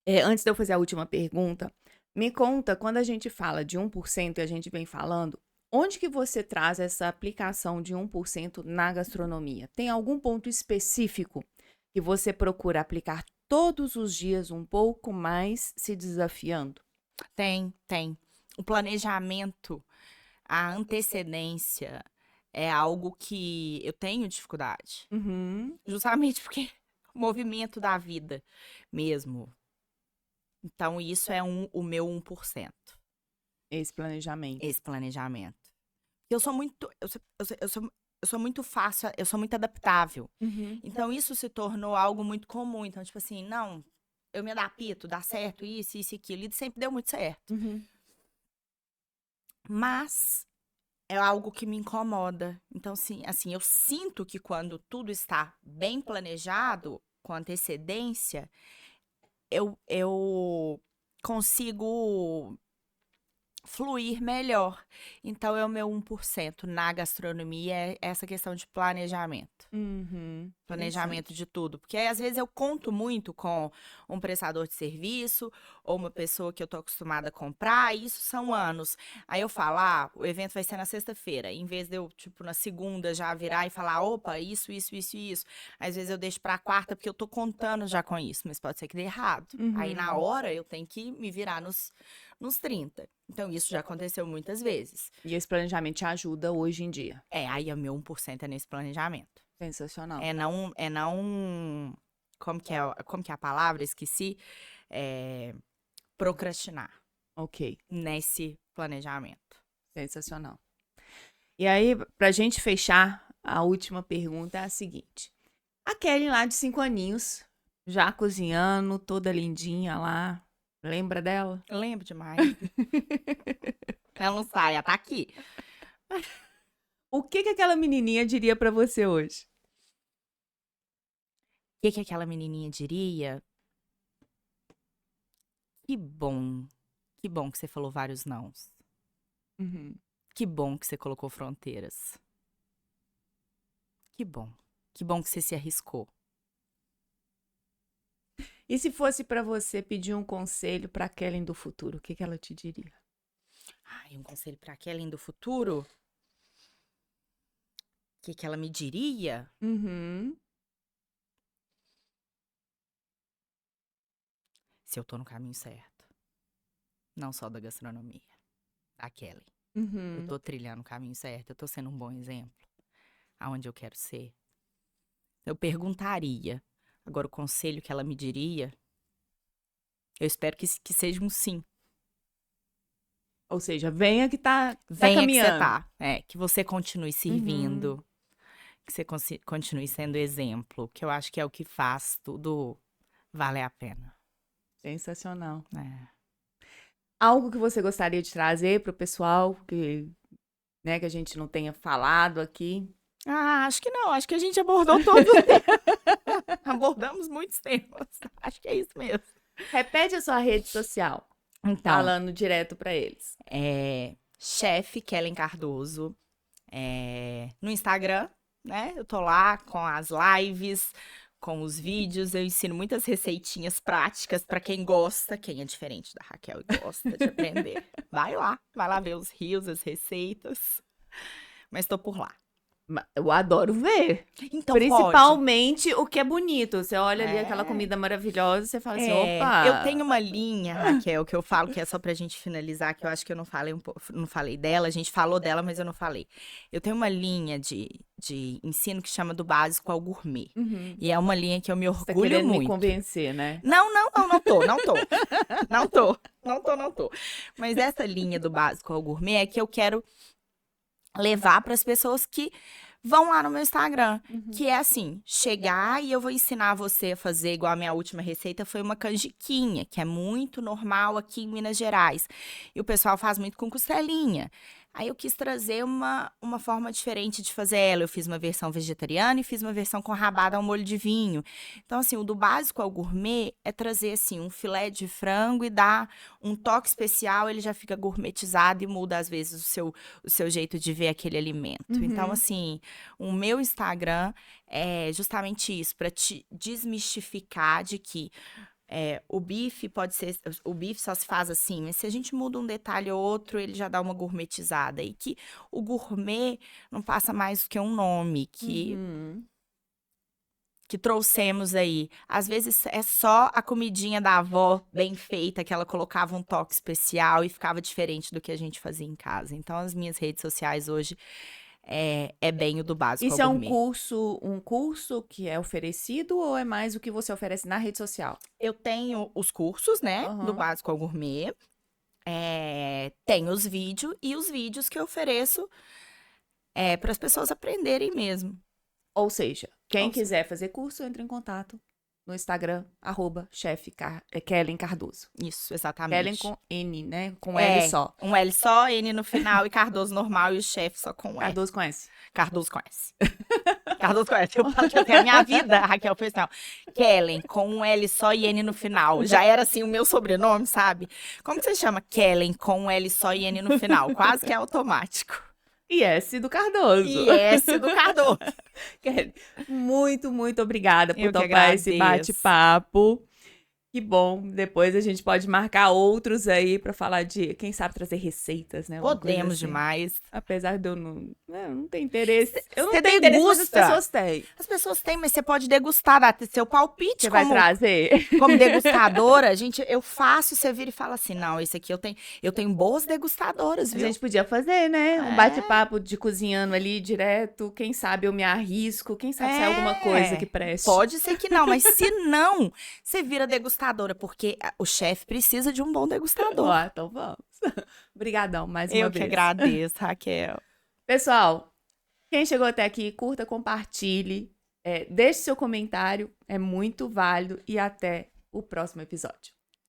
antes de eu fazer a última pergunta, me conta, quando a gente fala de 1% e a gente vem falando, onde que você traz essa aplicação de 1% na gastronomia? Tem algum ponto específico que você procura aplicar todos os dias um pouco mais se desafiando? Tem. O planejamento, a antecedência é algo que eu tenho dificuldade. Uhum. Justamente porque o movimento da vida mesmo. Então, isso é o meu 1%. Esse planejamento. Esse planejamento. Eu sou muito, eu sou muito fácil, eu sou muito adaptável. Uhum. Então, isso se tornou algo muito comum. Então, tipo assim, não, eu me adapto, dá certo, isso e aquilo. E sempre deu muito certo. Uhum. Mas é algo que me incomoda. Então, assim, eu sinto que quando tudo está bem planejado, com antecedência, eu consigo fluir melhor. Então, é o meu 1% na gastronomia, é essa questão de planejamento. Planejamento Interessante. de tudo. Porque aí, às vezes, eu conto muito com um prestador de serviço ou uma pessoa que eu tô acostumada a comprar, e isso são anos. Aí eu falo, o evento vai ser na sexta-feira. Em vez de eu, tipo, na segunda já virar e falar, opa, isso. Às vezes eu deixo pra quarta porque eu tô contando já com isso, mas pode ser que dê errado. Aí na hora eu tenho que me virar nos 30. Então isso já aconteceu muitas vezes. E esse planejamento te ajuda hoje em dia. Aí o meu 1% é nesse planejamento. Sensacional. É não, como que é a palavra? Esqueci. Procrastinar Ok, nesse planejamento. sensacional. E aí, pra gente fechar, a última pergunta é a seguinte. A Kelly lá de 5 aninhos, já cozinhando, toda lindinha lá. Lembra dela? Eu lembro demais. Ela não sai, ela tá aqui. O que aquela menininha diria pra você hoje? O que aquela menininha diria? Que bom que você falou vários nãos. Que bom que você colocou fronteiras. Que bom que você se arriscou. E se fosse pra você pedir um conselho pra Kelly do futuro, o que ela te diria? Um conselho pra Kelly do futuro? O que ela me diria? Se eu tô no caminho certo. Não só da gastronomia. Da Kelly. Eu tô trilhando o caminho certo. Eu tô sendo um bom exemplo. Aonde eu quero ser. Eu perguntaria. Agora, o conselho que ela me diria, eu espero que seja um sim. Ou seja, venha que tá Venha caminhando. que você tá. Que você continue servindo. Que você continue sendo exemplo. Que eu acho que é o que faz tudo valer a pena. Sensacional. É. Algo que você gostaria de trazer pro pessoal que a gente não tenha falado aqui? Acho que não. Acho que a gente abordou todos os temas. Abordamos muitos temas. Acho que é isso mesmo. Repete a sua rede social, Então, falando direto pra eles. Chefe Kellen Cardoso. No Instagram, né? Eu tô lá com as lives, com os vídeos. Eu ensino muitas receitinhas práticas pra quem gosta, quem é diferente da Raquel e gosta de aprender. Vai lá ver os rios, as receitas. Mas tô por lá. Eu adoro ver. Então, Principalmente o que é bonito. Você olha ali É. aquela comida maravilhosa e você fala assim, É, opa! eu tenho uma linha, Raquel, que eu falo que é só pra gente finalizar, que eu acho que eu não falei não falei dela, a gente falou dela, mas eu não falei. Eu tenho uma linha de ensino que chama do básico ao gourmet. E é uma linha que eu me Você tá orgulho querendo me muito. convencer, né? Não tô. Mas essa linha do básico ao gourmet é que eu quero levar para as pessoas que vão lá no meu Instagram, que é assim, chegar e eu vou ensinar você a fazer, igual a minha última receita foi uma canjiquinha, que é muito normal aqui em Minas Gerais. E o pessoal faz muito com costelinha. Aí eu quis trazer uma forma diferente de fazer ela. Eu fiz uma versão vegetariana e fiz uma versão com rabada ao molho de vinho. Então, assim, o do básico ao gourmet é trazer, assim, um filé de frango e dar um toque especial, ele já fica gourmetizado e muda, às vezes, o seu jeito de ver aquele alimento. Então, assim, o meu Instagram é justamente isso, para te desmistificar de que o bife pode ser. O bife só se faz assim, mas se a gente muda um detalhe ou outro, ele já dá uma gourmetizada. E que o gourmet não passa mais do que um nome que trouxemos aí. Às vezes é só a comidinha da avó bem feita, que ela colocava um toque especial e ficava diferente do que a gente fazia em casa. Então, as minhas redes sociais hoje é bem o do básico Isso ao é gourmet. um curso que é oferecido ou é mais o que você oferece na rede social? Eu tenho os cursos, né, do básico ao gourmet. Tenho os vídeos e os vídeos que eu ofereço para as pessoas aprenderem mesmo. Ou seja, quem quiser fazer curso, entra em contato no Instagram, @Kellen Cardoso. Isso, Kellen exatamente. com N, né? Com L só. Um L só, N no final e Cardoso normal e o chefe só com S. Cardoso com S. Cardoso conhece. Cardoso conhece. Eu falo que até a minha vida, a Raquel fez não. Kellen, com um L só e N no final. Já era assim o meu sobrenome, sabe? Como que você chama? Kellen, com um L só e N no final. Quase que é automático. E S do Cardoso. E S do Cardoso. Kellen, muito, muito obrigada por Eu que topar esse agradeço. bate-papo. Que bom. Depois a gente pode marcar outros aí pra falar de, quem sabe, trazer receitas, né? Alguma coisa Podemos assim. demais. Apesar de eu não ter interesse. Eu não Você tenho interesse, mas as degusta. pessoas têm. As pessoas têm, mas você pode degustar, dar seu palpite Você vai trazer? como degustadora. Gente, eu faço e você vira e fala assim, não, esse aqui eu tenho boas degustadoras, A viu? gente podia fazer, né? Um É. bate-papo de cozinhando ali direto. Quem sabe eu me arrisco. Quem sabe sai alguma coisa que preste. Pode ser que não, mas se não, você vira degustadora, porque o chefe precisa de um bom degustador. Ó, então vamos. Obrigadão mais uma Eu vez. que agradeço, Raquel. Pessoal, quem chegou até aqui, curta, compartilhe, deixe seu comentário, é muito válido e até o próximo episódio.